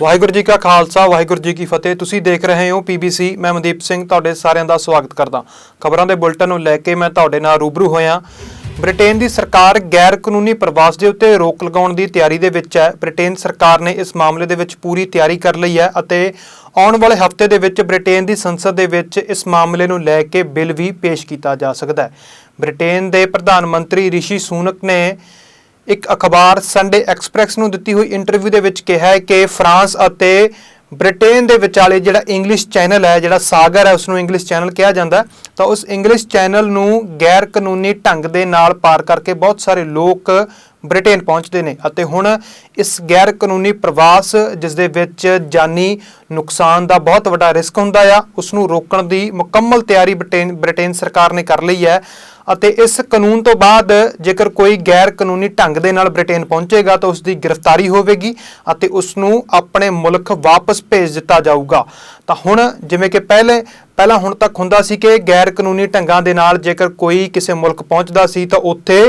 ਵਾਹਿਗੁਰੂ जी का खालसा वाहिगुरू जी की फतेह। ਤੁਸੀਂ देख रहे हो PBC। मैं मनदीप ਸਿੰਘ ਤੁਹਾਡੇ ਸਾਰਿਆਂ ਦਾ ਸਵਾਗਤ ਕਰਦਾ। ਖਬਰਾਂ ਦੇ ਬੁਲਟਨ ਨੂੰ ਲੈ ਕੇ ਮੈਂ ਤੁਹਾਡੇ ਨਾਲ ਰੂਬਰੂ ਹੋਇਆ। ਬ੍ਰਿਟੇਨ ਦੀ ਸਰਕਾਰ ਗੈਰ ਕਾਨੂੰਨੀ ਪ੍ਰਵਾਸ ਦੇ ਉੱਤੇ ਰੋਕ ਲਗਾਉਣ ਦੀ ਤਿਆਰੀ ਦੇ ਵਿੱਚ ਹੈ। ਬ੍ਰਿਟੇਨ ਸਰਕਾਰ ਨੇ ਇਸ ਮਾਮਲੇ ਦੇ ਵਿੱਚ ਪੂਰੀ ਤਿਆਰੀ ਕਰ ਲਈ ਹੈ ਅਤੇ ਆਉਣ ਵਾਲੇ ਹਫ਼ਤੇ ਦੇ ਵਿੱਚ ਬ੍ਰਿਟੇਨ ਦੀ ਸੰਸਦ ਦੇ ਵਿੱਚ ਇਸ ਮਾਮਲੇ ਨੂੰ ਲੈ ਕੇ ਬਿੱਲ ਵੀ ਪੇਸ਼ ਕੀਤਾ ਜਾ ਸਕਦਾ ਹੈ। ਬ੍ਰਿਟੇਨ ਦੇ ਪ੍ਰਧਾਨ ਮੰਤਰੀ ਰਿਸ਼ੀ ਸੁਨਕ ਨੇ एक अखबार संडे एक्सप्रैस ਨੂੰ ਦਿੱਤੀ ਹੋਈ ਇੰਟਰਵਿਊ ਦੇ ਵਿੱਚ ਕਿਹਾ ਹੈ ਕਿ ਫਰਾਂਸ ਅਤੇ ਬ੍ਰਿਟੇਨ ਦੇ ਵਿਚਾਲੇ ਜਿਹੜਾ ਇੰਗਲਿਸ਼ ਚੈਨਲ ਹੈ, ਜਿਹੜਾ ਸਾਗਰ ਹੈ, ਉਸ ਨੂੰ ਇੰਗਲਿਸ਼ ਚੈਨਲ ਕਿਹਾ ਜਾਂਦਾ, ਤਾਂ ਉਸ ਇੰਗਲਿਸ਼ ਚੈਨਲ ਨੂੰ ਗੈਰ ਕਾਨੂੰਨੀ ਢੰਗ ਦੇ ਨਾਲ ਪਾਰ ਕਰਕੇ ਬਹੁਤ ਸਾਰੇ ਲੋਕ ਬ੍ਰਿਟੇਨ ਪਹੁੰਚਦੇ ਨੇ ਅਤੇ ਹੁਣ ਇਸ ਗੈਰ ਕਾਨੂੰਨੀ ਪ੍ਰਵਾਸ ਜਿਸ ਦੇ ਵਿੱਚ ਜਾਨੀ ਨੁਕਸਾਨ ਦਾ ਬਹੁਤ ਵੱਡਾ ਰਿਸਕ ਹੁੰਦਾ ਆ, ਉਸ ਨੂੰ ਰੋਕਣ ਦੀ ਮੁਕੰਮਲ ਤਿਆਰੀ ਬ੍ਰਿਟੇਨ ਸਰਕਾਰ ਨੇ ਕਰ ਲਈ ਹੈ। ਅਤੇ ਇਸ ਕਾਨੂੰਨ ਤੋਂ ਬਾਅਦ ਜੇਕਰ ਕੋਈ ਗੈਰ ਕਾਨੂੰਨੀ ਢੰਗ ਦੇ ਨਾਲ ਬ੍ਰਿਟੇਨ ਪਹੁੰਚੇਗਾ ਤਾਂ ਉਸ ਦੀ ਗ੍ਰਿਫਤਾਰੀ ਹੋਵੇਗੀ ਅਤੇ ਉਸ ਨੂੰ ਆਪਣੇ ਮੁਲਕ ਵਾਪਸ ਭੇਜ ਦਿੱਤਾ ਜਾਊਗਾ। ਤਾਂ ਹੁਣ ਜਿਵੇਂ ਕਿ ਪਹਿਲਾਂ ਹੁਣ ਤੱਕ ਹੁੰਦਾ ਸੀ ਕਿ ਗੈਰ ਕਾਨੂੰਨੀ ਢੰਗਾਂ ਦੇ ਨਾਲ ਜੇਕਰ ਕੋਈ ਕਿਸੇ ਮੁਲਕ ਪਹੁੰਚਦਾ ਸੀ ਤਾਂ ਉੱਥੇ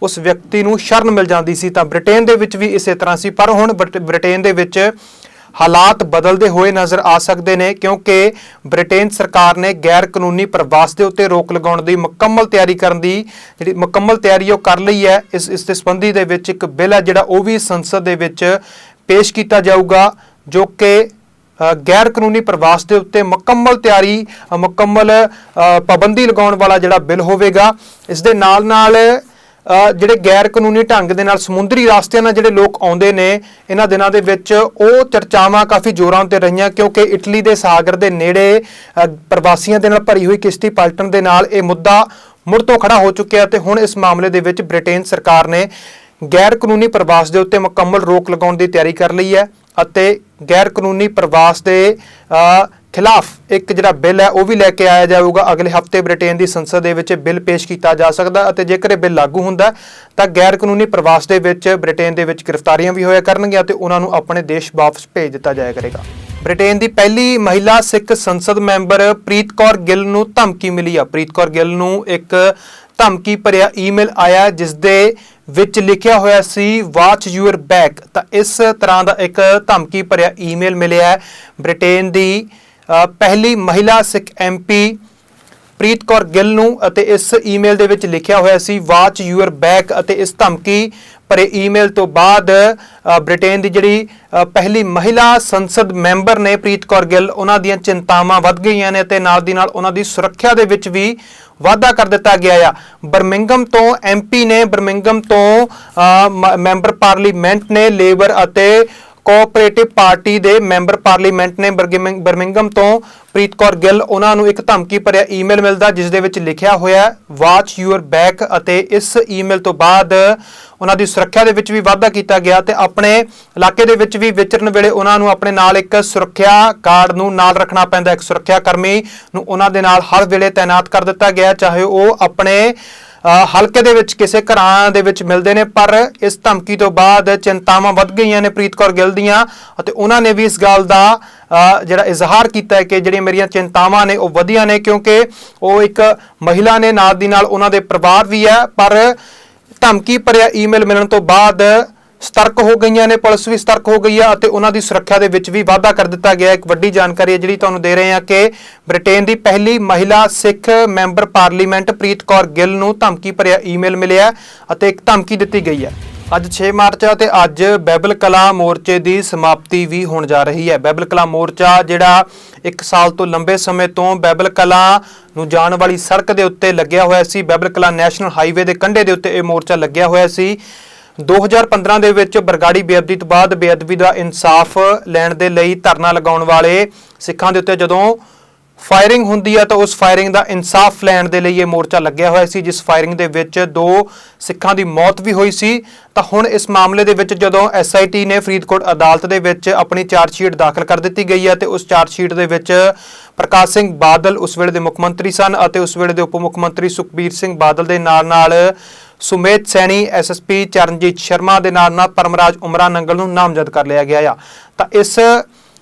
ਉਸ ਵਿਅਕਤੀ ਨੂੰ ਸ਼ਰਨ ਮਿਲ ਜਾਂਦੀ ਸੀ, ਤਾਂ ਬ੍ਰਿਟੇਨ ਦੇ ਵਿੱਚ ਵੀ ਇਸੇ ਤਰ੍ਹਾਂ ਸੀ। ਪਰ ਹੁਣ ਬ੍ਰਿਟੇਨ ਦੇ ਵਿੱਚ ਹਾਲਾਤ ਬਦਲਦੇ ਹੋਏ ਨਜ਼ਰ ਆ ਸਕਦੇ ਨੇ ਕਿਉਂਕਿ ਬ੍ਰਿਟੇਨ ਸਰਕਾਰ ਨੇ ਗੈਰ ਕਾਨੂੰਨੀ ਪ੍ਰਵਾਸ ਦੇ ਉੱਤੇ ਰੋਕ ਲਗਾਉਣ ਦੀ ਮੁਕੰਮਲ ਤਿਆਰੀ ਕਰਨ ਦੀ ਜਿਹੜੀ ਮੁਕੰਮਲ ਤਿਆਰੀ ਉਹ ਕਰ ਲਈ ਹੈ। ਇਸ ਦੇ ਸੰਬੰਧੀ ਦੇ ਵਿੱਚ ਇੱਕ ਬਿੱਲ ਹੈ ਜਿਹੜਾ ਉਹ ਵੀ ਸੰਸਦ ਦੇ ਵਿੱਚ ਪੇਸ਼ ਕੀਤਾ ਜਾਊਗਾ ਜੋ ਕਿ ਗੈਰ ਕਾਨੂੰਨੀ ਪ੍ਰਵਾਸ ਦੇ ਉੱਤੇ ਮੁਕੰਮਲ ਪਾਬੰਦੀ ਲਗਾਉਣ ਵਾਲਾ ਜਿਹੜਾ ਬਿੱਲ ਹੋਵੇਗਾ। ਇਸ ਦੇ ਨਾਲ ਜਿਹੜੇ ਗੈਰ ਕਾਨੂੰਨੀ ਢੰਗ ਦੇ ਨਾਲ ਸਮੁੰਦਰੀ ਰਾਸਤਿਆਂ ਨਾਲ ਜਿਹੜੇ ਲੋਕ ਆਉਂਦੇ ਨੇ ਇਹਨਾਂ ਦਿਨਾਂ ਦੇ ਵਿੱਚ ਉਹ ਚਰਚਾਵਾਂ ਕਾਫੀ ਜ਼ੋਰਾਂ ਤੇ ਰਹੀਆਂ ਕਿਉਂਕਿ ਇਟਲੀ ਦੇ ਸਾਗਰ ਦੇ ਨੇੜੇ ਪ੍ਰਵਾਸੀਆਂ ਦੇ ਨਾਲ ਭਰੀ ਹੋਈ ਕਿਸ਼ਤੀ ਪਲਟਣ ਦੇ ਨਾਲ ਇਹ ਮੁੱਦਾ ਮੁੜ ਤੋਂ ਖੜਾ ਹੋ ਚੁੱਕਿਆ ਤੇ ਹੁਣ ਇਸ ਮਾਮਲੇ ਦੇ ਵਿੱਚ ਬ੍ਰਿਟੇਨ ਸਰਕਾਰ ਨੇ ਗੈਰ ਕਾਨੂੰਨੀ ਪ੍ਰਵਾਸ ਦੇ ਉੱਤੇ ਮੁਕੰਮਲ ਰੋਕ ਲਗਾਉਣ ਦੀ ਤਿਆਰੀ ਕਰ ਲਈ ਹੈ ਅਤੇ ਗੈਰ ਕਾਨੂੰਨੀ ਪ੍ਰਵਾਸ ਦੇ ਖਿਲਾਫ ਇੱਕ ਜਿਹੜਾ ਬਿੱਲ ਹੈ ਉਹ ਵੀ ਲੈ ਕੇ ਆਇਆ ਜਾਊਗਾ। ਅਗਲੇ ਹਫ਼ਤੇ ਬ੍ਰਿਟੇਨ ਦੀ ਸੰਸਦ ਦੇ ਵਿੱਚ ਬਿੱਲ ਪੇਸ਼ ਕੀਤਾ ਜਾ ਸਕਦਾ ਅਤੇ ਜੇਕਰ ਇਹ ਬਿੱਲ ਲਾਗੂ ਹੁੰਦਾ ਤਾਂ ਗੈਰ ਕਾਨੂੰਨੀ ਪ੍ਰਵਾਸ ਦੇ ਵਿੱਚ ਬ੍ਰਿਟੇਨ ਦੇ ਵਿੱਚ ਗ੍ਰਿਫਤਾਰੀਆਂ ਵੀ ਹੋਇਆ ਕਰਨਗੀਆਂ ਤੇ ਉਹਨਾਂ ਨੂੰ ਆਪਣੇ ਦੇਸ਼ ਵਾਪਸ ਭੇਜ ਦਿੱਤਾ ਜਾਇਆ ਕਰੇਗਾ। ਬ੍ਰਿਟੇਨ ਦੀ ਪਹਿਲੀ ਮਹਿਲਾ ਸਿੱਖ ਸੰਸਦ ਮੈਂਬਰ ਪ੍ਰੀਤ ਕੌਰ ਗਿੱਲ ਨੂੰ ਧਮਕੀ ਮਿਲੀ ਆ। ਪ੍ਰੀਤ ਕੌਰ ਗਿੱਲ ਨੂੰ ਇੱਕ ਧਮਕੀ ਭਰਿਆ ਈਮੇਲ ਆਇਆ ਜਿਸ ਦੇ ਵਿੱਚ ਲਿਖਿਆ ਹੋਇਆ ਸੀ ਵਾਚ ਯੂਅਰ ਬੈਕ। ਤਾਂ ਇਸ ਤਰ੍ਹਾਂ ਦਾ ਇੱਕ ਧਮਕੀ ਭਰਿਆ ਈਮੇਲ ਮਿਲਿਆ ਬ੍ਰਿਟੇਨ ਦੀ ਪਹਿਲੀ ਮਹਿਲਾ ਸਿੱਖ MP ਪ੍ਰੀਤ ਕੌਰ ਗਿੱਲ ਨੂੰ ਅਤੇ ਇਸ ਈਮੇਲ ਦੇ ਵਿੱਚ ਲਿਖਿਆ ਹੋਇਆ ਸੀ ਵਾਚ ਯੂਅਰ ਬੈਕ ਅਤੇ ਇਸ ਧਮਕੀ ਭਰੇ ਈਮੇਲ ਤੋਂ ਬਾਅਦ ਬ੍ਰਿਟੇਨ ਦੀ ਜਿਹੜੀ ਪਹਿਲੀ ਮਹਿਲਾ ਸੰਸਦ ਮੈਂਬਰ ਨੇ ਪ੍ਰੀਤ ਕੌਰ ਗਿੱਲ, ਉਹਨਾਂ ਦੀਆਂ ਚਿੰਤਾਵਾਂ ਵੱਧ ਗਈਆਂ ਨੇ ਅਤੇ ਨਾਲ ਦੀ ਨਾਲ ਉਹਨਾਂ ਦੀ ਸੁਰੱਖਿਆ ਦੇ ਵਿੱਚ ਵੀ ਵਾਧਾ ਕਰ ਦਿੱਤਾ ਗਿਆ ਆ। ਬਰਮਿੰਘਮ ਤੋਂ MP ਨੇ, ਬਰਮਿੰਘਮ ਤੋਂ ਮੈਂਬਰ ਪਾਰਲੀਮੈਂਟ ਨੇ, ਲੇਬਰ ਅਤੇ ਕੋਆਪਰੇਟਿਵ ਪਾਰਟੀ ਦੇ ਮੈਂਬਰ ਪਾਰਲੀਮੈਂਟ ਨੇ ਬਰਮਿੰਘਮ ਤੋਂ ਪ੍ਰੀਤ ਕੌਰ ਗਿੱਲ, ਉਹਨਾਂ ਨੂੰ ਇੱਕ ਧਮਕੀ ਭਰਿਆ ਈਮੇਲ ਮਿਲਦਾ ਜਿਸ ਦੇ ਵਿੱਚ ਲਿਖਿਆ ਹੋਇਆ ਵਾਚ ਯੂਅਰ ਬੈਕ ਅਤੇ ਇਸ ਈਮੇਲ ਤੋਂ ਬਾਅਦ ਉਹਨਾਂ ਦੀ ਸੁਰੱਖਿਆ ਦੇ ਵਿੱਚ ਵੀ ਵਾਧਾ ਕੀਤਾ ਗਿਆ ਤੇ ਆਪਣੇ ਇਲਾਕੇ ਦੇ ਵਿੱਚ ਵੀ ਵਿਚਰਨ ਵੇਲੇ ਉਹਨਾਂ ਨੂੰ ਆਪਣੇ ਨਾਲ ਇੱਕ ਸੁਰੱਖਿਆ ਗਾਰਡ ਨੂੰ ਨਾਲ ਰੱਖਣਾ ਪੈਂਦਾ, ਇੱਕ ਸੁਰੱਖਿਆ ਕਰਮੀ ਨੂੰ ਉਹਨਾਂ ਦੇ ਨਾਲ ਹਰ ਵੇਲੇ ਤਾਇਨਾਤ ਕਰ ਦਿੱਤਾ ਗਿਆ ਚਾਹੇ ਉਹ ਆਪਣੇ ਹਲਕੇ ਦੇ ਵਿੱਚ ਕਿਸੇ ਘਰਾਂ ਦੇ ਵਿੱਚ ਮਿਲਦੇ ਨੇ। ਪਰ ਇਸ ਧਮਕੀ ਤੋਂ ਬਾਅਦ ਚਿੰਤਾਵਾਂ ਵੱਧ ਗਈਆਂ ਨੇ ਪ੍ਰੀਤ ਕੌਰ ਗਿੱਲ ਦੀਆਂ ਅਤੇ ਉਹਨਾਂ ਨੇ ਵੀ ਇਸ ਗੱਲ ਦਾ ਜਿਹੜਾ ਇਜ਼ਹਾਰ ਕੀਤਾ ਹੈ ਕਿ ਜਿਹੜੀਆਂ ਮੇਰੀਆਂ ਚਿੰਤਾਵਾਂ ਨੇ ਉਹ ਵਧੀਆਂ ਨੇ ਕਿਉਂਕਿ ਉਹ ਇੱਕ ਮਹਿਲਾ ਨੇ, ਨਾਲ ਦੀ ਨਾਲ ਉਹਨਾਂ ਦੇ ਪਰਿਵਾਰ ਵੀ ਹੈ। ਪਰ ਧਮਕੀ ਭਰਿਆ ਈਮੇਲ ਮਿਲਣ ਤੋਂ ਬਾਅਦ ਸਤਰਕ ਹੋ ਗਈਆਂ ਨੇ, ਪੁਲਿਸ ਵੀ ਸਤਰਕ ਹੋ ਗਈ ਹੈ ਅਤੇ ਉਹਨਾਂ ਦੀ ਸੁਰੱਖਿਆ ਦੇ ਵਿੱਚ ਵੀ ਵਾਧਾ ਕਰ ਦਿੱਤਾ ਗਿਆ। ਇੱਕ ਵੱਡੀ ਜਾਣਕਾਰੀ ਹੈ ਜਿਹੜੀ ਤੁਹਾਨੂੰ ਦੇ ਰਹੇ ਹਾਂ ਕਿ ਬ੍ਰਿਟੇਨ ਦੀ ਪਹਿਲੀ ਮਹਿਲਾ ਸਿੱਖ ਮੈਂਬਰ ਪਾਰਲੀਮੈਂਟ ਪ੍ਰੀਤ ਕੌਰ ਗਿੱਲ ਨੂੰ ਧਮਕੀ ਭਰਿਆ ਈਮੇਲ ਮਿਲਿਆ ਅਤੇ ਇੱਕ ਧਮਕੀ ਦਿੱਤੀ ਗਈ ਹੈ। ਅੱਜ 6 ਮਾਰਚ ਹੈ ਤੇ ਅੱਜ ਬਾਈਬਲ ਕਲਾਂ ਮੋਰਚੇ ਦੀ ਸਮਾਪਤੀ ਵੀ ਹੋਣ ਜਾ ਰਹੀ ਹੈ। ਬਾਈਬਲ ਕਲਾਂ ਮੋਰਚਾ ਜਿਹੜਾ 1 ਸਾਲ ਤੋਂ ਲੰਬੇ ਸਮੇਂ ਤੋਂ ਬਾਈਬਲ ਕਲਾਂ ਨੂੰ ਜਾਣ ਵਾਲੀ ਸੜਕ ਦੇ ਉੱਤੇ ਲੱਗਿਆ ਹੋਇਆ ਸੀ, ਬਾਈਬਲ ਕਲਾਂ ਨੈਸ਼ਨਲ ਹਾਈਵੇ ਦੇ ਕੰਢੇ ਦੇ ਉੱਤੇ ਇਹ ਮੋਰਚਾ ਲੱਗਿਆ ਹੋਇਆ ਸੀ। 2015 ਦੇ ਵਿੱਚ ਬਰਗਾੜੀ ਬੇਅਦਬੀ ਤੋਂ ਬਾਅਦ ਬੇਅਦਬੀ ਦਾ ਇਨਸਾਫ ਲੈਣ ਦੇ ਲਈ ਧਰਨਾ ਲਗਾਉਣ ਵਾਲੇ ਸਿੱਖਾਂ ਦੇ ਉੱਤੇ ਜਦੋਂ ਫਾਇਰਿੰਗ ਹੁੰਦੀ ਹੈ ਤਾਂ ਉਸ ਫਾਇਰਿੰਗ ਦਾ ਇਨਸਾਫ ਲੈਣ ਦੇ ਲਈ ਇਹ ਮੋਰਚਾ ਲੱਗਿਆ ਹੋਇਆ ਸੀ, ਜਿਸ ਫਾਇਰਿੰਗ ਦੇ ਵਿੱਚ 2 ਸਿੱਖਾਂ ਦੀ ਮੌਤ ਵੀ ਹੋਈ ਸੀ। ਤਾਂ ਹੁਣ ਇਸ ਮਾਮਲੇ ਦੇ ਵਿੱਚ ਜਦੋਂ SIT ਨੇ ਫਰੀਦਕੋਟ ਅਦਾਲਤ ਦੇ ਵਿੱਚ ਆਪਣੀ ਚਾਰਜ ਸ਼ੀਟ ਦਾਖਲ ਕਰ ਦਿੱਤੀ ਗਈ ਹੈ ਤੇ ਉਸ ਚਾਰਜ ਸ਼ੀਟ ਦੇ ਵਿੱਚ ਪ੍ਰਕਾਸ਼ ਸਿੰਘ ਬਾਦਲ ਉਸ ਵੇਲੇ ਦੇ ਮੁੱਖ ਮੰਤਰੀ ਸਨ ਅਤੇ ਉਸ ਵੇਲੇ ਦੇ ਉਪ ਮੁੱਖ ਮੰਤਰੀ ਸੁਖਬੀਰ ਸਿੰਘ ਬਾਦਲ ਦੇ ਨਾਲ ਸੁਮੇਧ ਸੈਣੀ, SSP ਚਰਨਜੀਤ ਸ਼ਰਮਾ ਦੇ ਨਾਲ ਪਰਮਰਾਜ ਉਮਰਾ ਨੰਗਲ ਨੂੰ ਨਾਮਜ਼ਦ ਕਰ ਲਿਆ ਗਿਆ ਆ। ਤਾਂ ਇਸ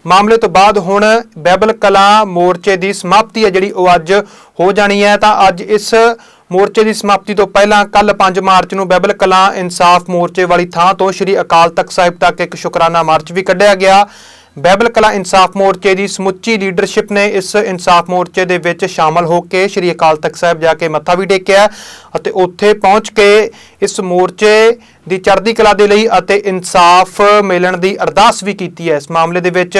ਮਾਮਲੇ ਤੋਂ ਬਾਅਦ ਹੁਣ ਬਾਈਬਲ ਕਲਾਂ ਮੋਰਚੇ ਦੀ ਸਮਾਪਤੀ ਹੈ ਜਿਹੜੀ ਉਹ ਅੱਜ ਹੋ ਜਾਣੀ ਹੈ। ਤਾਂ ਅੱਜ ਇਸ ਮੋਰਚੇ ਦੀ ਸਮਾਪਤੀ ਤੋਂ ਪਹਿਲਾਂ ਕੱਲ 5 ਮਾਰਚ ਨੂੰ ਬਾਈਬਲ ਕਲਾਂ ਇਨਸਾਫ ਮੋਰਚੇ ਵਾਲੀ ਥਾਂ ਤੋਂ ਸ਼੍ਰੀ ਅਕਾਲ ਤਖਤ ਸਾਹਿਬ ਤੱਕ ਇੱਕ ਸ਼ੁਕਰਾਨਾ ਮਾਰਚ ਵੀ ਕੱਢਿਆ ਗਿਆ ਬਾਈਬਲ ਕਲਾਂ ਇਨਸਾਫ ਮੋਰਚੇ ਦੀ ਸਮੁੱਚੀ ਲੀਡਰਸ਼ਿਪ ਨੇ ਇਸ ਇਨਸਾਫ ਮੋਰਚੇ ਦੇ ਵਿੱਚ ਸ਼ਾਮਲ ਹੋ ਕੇ ਸ੍ਰੀ ਅਕਾਲ ਤਖਤ ਸਾਹਿਬ ਜਾ ਕੇ ਮੱਥਾ ਵੀ ਟੇਕਿਆ ਅਤੇ ਉੱਥੇ ਪਹੁੰਚ ਕੇ ਇਸ ਮੋਰਚੇ ਦੀ ਚੜ੍ਹਦੀ ਕਲਾ ਦੇ ਲਈ ਅਤੇ ਇਨਸਾਫ ਮਿਲਣ ਦੀ ਅਰਦਾਸ ਵੀ ਕੀਤੀ ਹੈ। ਇਸ ਮਾਮਲੇ ਦੇ ਵਿੱਚ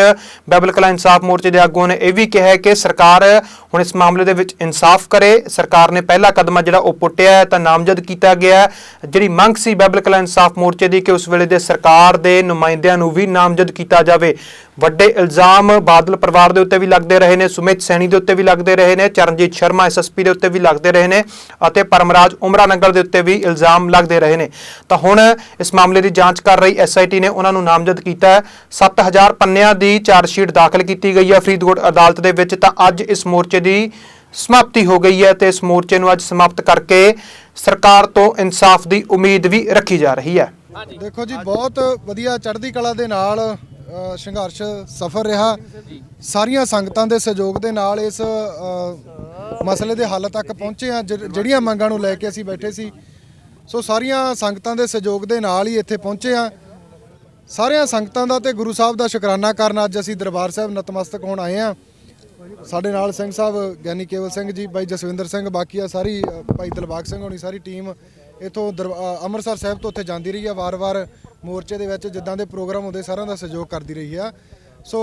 ਬਾਈਬਲ ਕਲਾਂ ਇਨਸਾਫ ਮੋਰਚੇ ਦੇ ਆਗੂਆਂ ਨੇ ਇਹ ਵੀ ਕਿਹਾ ਕਿ ਸਰਕਾਰ ਹੁਣ ਇਸ ਮਾਮਲੇ ਦੇ ਵਿੱਚ ਇਨਸਾਫ ਕਰੇ। ਸਰਕਾਰ ਨੇ ਪਹਿਲਾ ਕਦਮ ਜਿਹੜਾ ਉਹ ਪੁੱਟਿਆ ਤਾਂ ਨਾਮਜ਼ਦ ਕੀਤਾ ਗਿਆ। ਜਿਹੜੀ ਮੰਗ ਸੀ ਬਾਈਬਲ ਕਲਾਂ ਇਨਸਾਫ ਮੋਰਚੇ ਦੀ ਕਿ ਉਸ ਵੇਲੇ ਦੇ ਸਰਕਾਰ ਦੇ ਨੁਮਾਇੰਦਿਆਂ ਨੂੰ ਵੀ ਨਾਮਜ਼ਦ ਕੀਤਾ ਜਾਵੇ। ਵੱਡੇ ਇਲਜ਼ਾਮ ਬਾਦਲ ਪਰਿਵਾਰ ਦੇ ਉੱਤੇ ਵੀ ਲੱਗਦੇ ਰਹੇ ਨੇ, ਸੁਮਿਤ ਸੈਣੀ ਦੇ ਉੱਤੇ ਵੀ ਲੱਗਦੇ ਰਹੇ ਨੇ, ਚਰਨਜੀਤ ਸ਼ਰਮਾ ਐਸਐਸਪੀ ਦੇ ਉੱਤੇ ਵੀ ਲੱਗਦੇ ਰਹੇ ਨੇ ਅਤੇ ਪਰਮਰਾਜ ਉਮਰਾ ਨੰਗਲ ਦੇ ਉੱਤੇ ਵੀ ਇਲਜ਼ਾਮ ਲੱਗਦੇ ਰਹੇ ਨੇ। ਤਾਂ ਹੁਣ ਇਸ ਮਾਮਲੇ ਦੀ ਜਾਂਚ ਕਰ ਰਹੀ ਐਸਆਈਟੀ ਨੇ ਉਹਨਾਂ ਨੂੰ ਨਾਮਜ਼ਦ ਕੀਤਾ ਹੈ। 7000 ਪੰਨਿਆਂ ਦੀ ਚਾਰਜਸ਼ੀਟ ਦਾਖਲ ਕੀਤੀ ਗਈ ਹੈ ਫਰੀਦਕੋਟ ਅਦਾਲਤ ਦੇ ਵਿੱਚ। ਤਾਂ ਅੱਜ ਇਸ ਮੋਰਚੇ ਦੀ ਸਮਾਪਤੀ ਹੋ ਗਈ ਹੈ ਤੇ ਇਸ ਮੋਰਚੇ ਨੂੰ ਅੱਜ ਸਮਾਪਤ ਕਰਕੇ ਸਰਕਾਰ ਤੋਂ ਇਨਸਾਫ ਦੀ ਉਮੀਦ ਵੀ ਰੱਖੀ ਜਾ ਰਹੀ ਹੈ। ਦੇਖੋ ਜੀ, ਬਹੁਤ ਵਧੀਆ ਚੜ੍ਹਦੀ ਕਲਾ ਦੇ ਨਾਲ ਸੰਘਰਸ਼ ਸਫਰ ਰਿਹਾ। ਸਾਰੀਆਂ ਸੰਗਤਾਂ ਦੇ ਸਹਿਯੋਗ ਦੇ ਨਾਲ ਇਸ ਮਸਲੇ ਦੇ ਹੱਲ ਤੱਕ ਪਹੁੰਚੇ ਆ। ਜਿਹੜੀਆਂ ਮੰਗਾਂ ਨੂੰ ਲੈ ਕੇ ਅਸੀਂ ਬੈਠੇ ਸੀ, ਸੋ ਸਾਰੀਆਂ ਸੰਗਤਾਂ ਦੇ ਸਹਿਯੋਗ ਦੇ ਨਾਲ ਹੀ ਇੱਥੇ ਪਹੁੰਚੇ ਆ। ਸਾਰੀਆਂ ਸੰਗਤਾਂ ਦਾ ਤੇ ਗੁਰੂ ਸਾਹਿਬ ਦਾ ਸ਼ੁਕਰਾਨਾ ਕਰਨ ਅੱਜ ਅਸੀਂ ਦਰਬਾਰ ਸਾਹਿਬ ਨਤਮਸਤਕ ਹੋਣ ਆਏ ਆ। ਸਾਡੇ ਨਾਲ ਸਿੰਘ ਸਾਹਿਬ ਗਿਆਨੀ ਕੇਵਲ ਸਿੰਘ ਜੀ, ਬਾਈ ਜਸਵਿੰਦਰ ਸਿੰਘ, ਬਾਕੀ ਆ ਸਾਰੀ ਭਾਈ ਦਿਲਬਾਗ ਸਿੰਘ ਹੋਣੀ ਸਾਰੀ ਟੀਮ ਇੱਥੋਂ ਅੰਮ੍ਰਿਤਸਰ ਸਾਹਿਬ ਤੋਂ ਉੱਥੇ ਜਾਂਦੀ ਰਹੀ ਆ। ਵਾਰ-ਵਾਰ ਮੋਰਚੇ ਦੇ ਵਿੱਚ ਜਿੱਦਾਂ ਦੇ ਪ੍ਰੋਗਰਾਮ ਹੁੰਦੇ ਸਾਰਿਆਂ ਦਾ ਸਹਿਯੋਗ ਕਰਦੀ ਰਹੀ ਆ। ਸੋ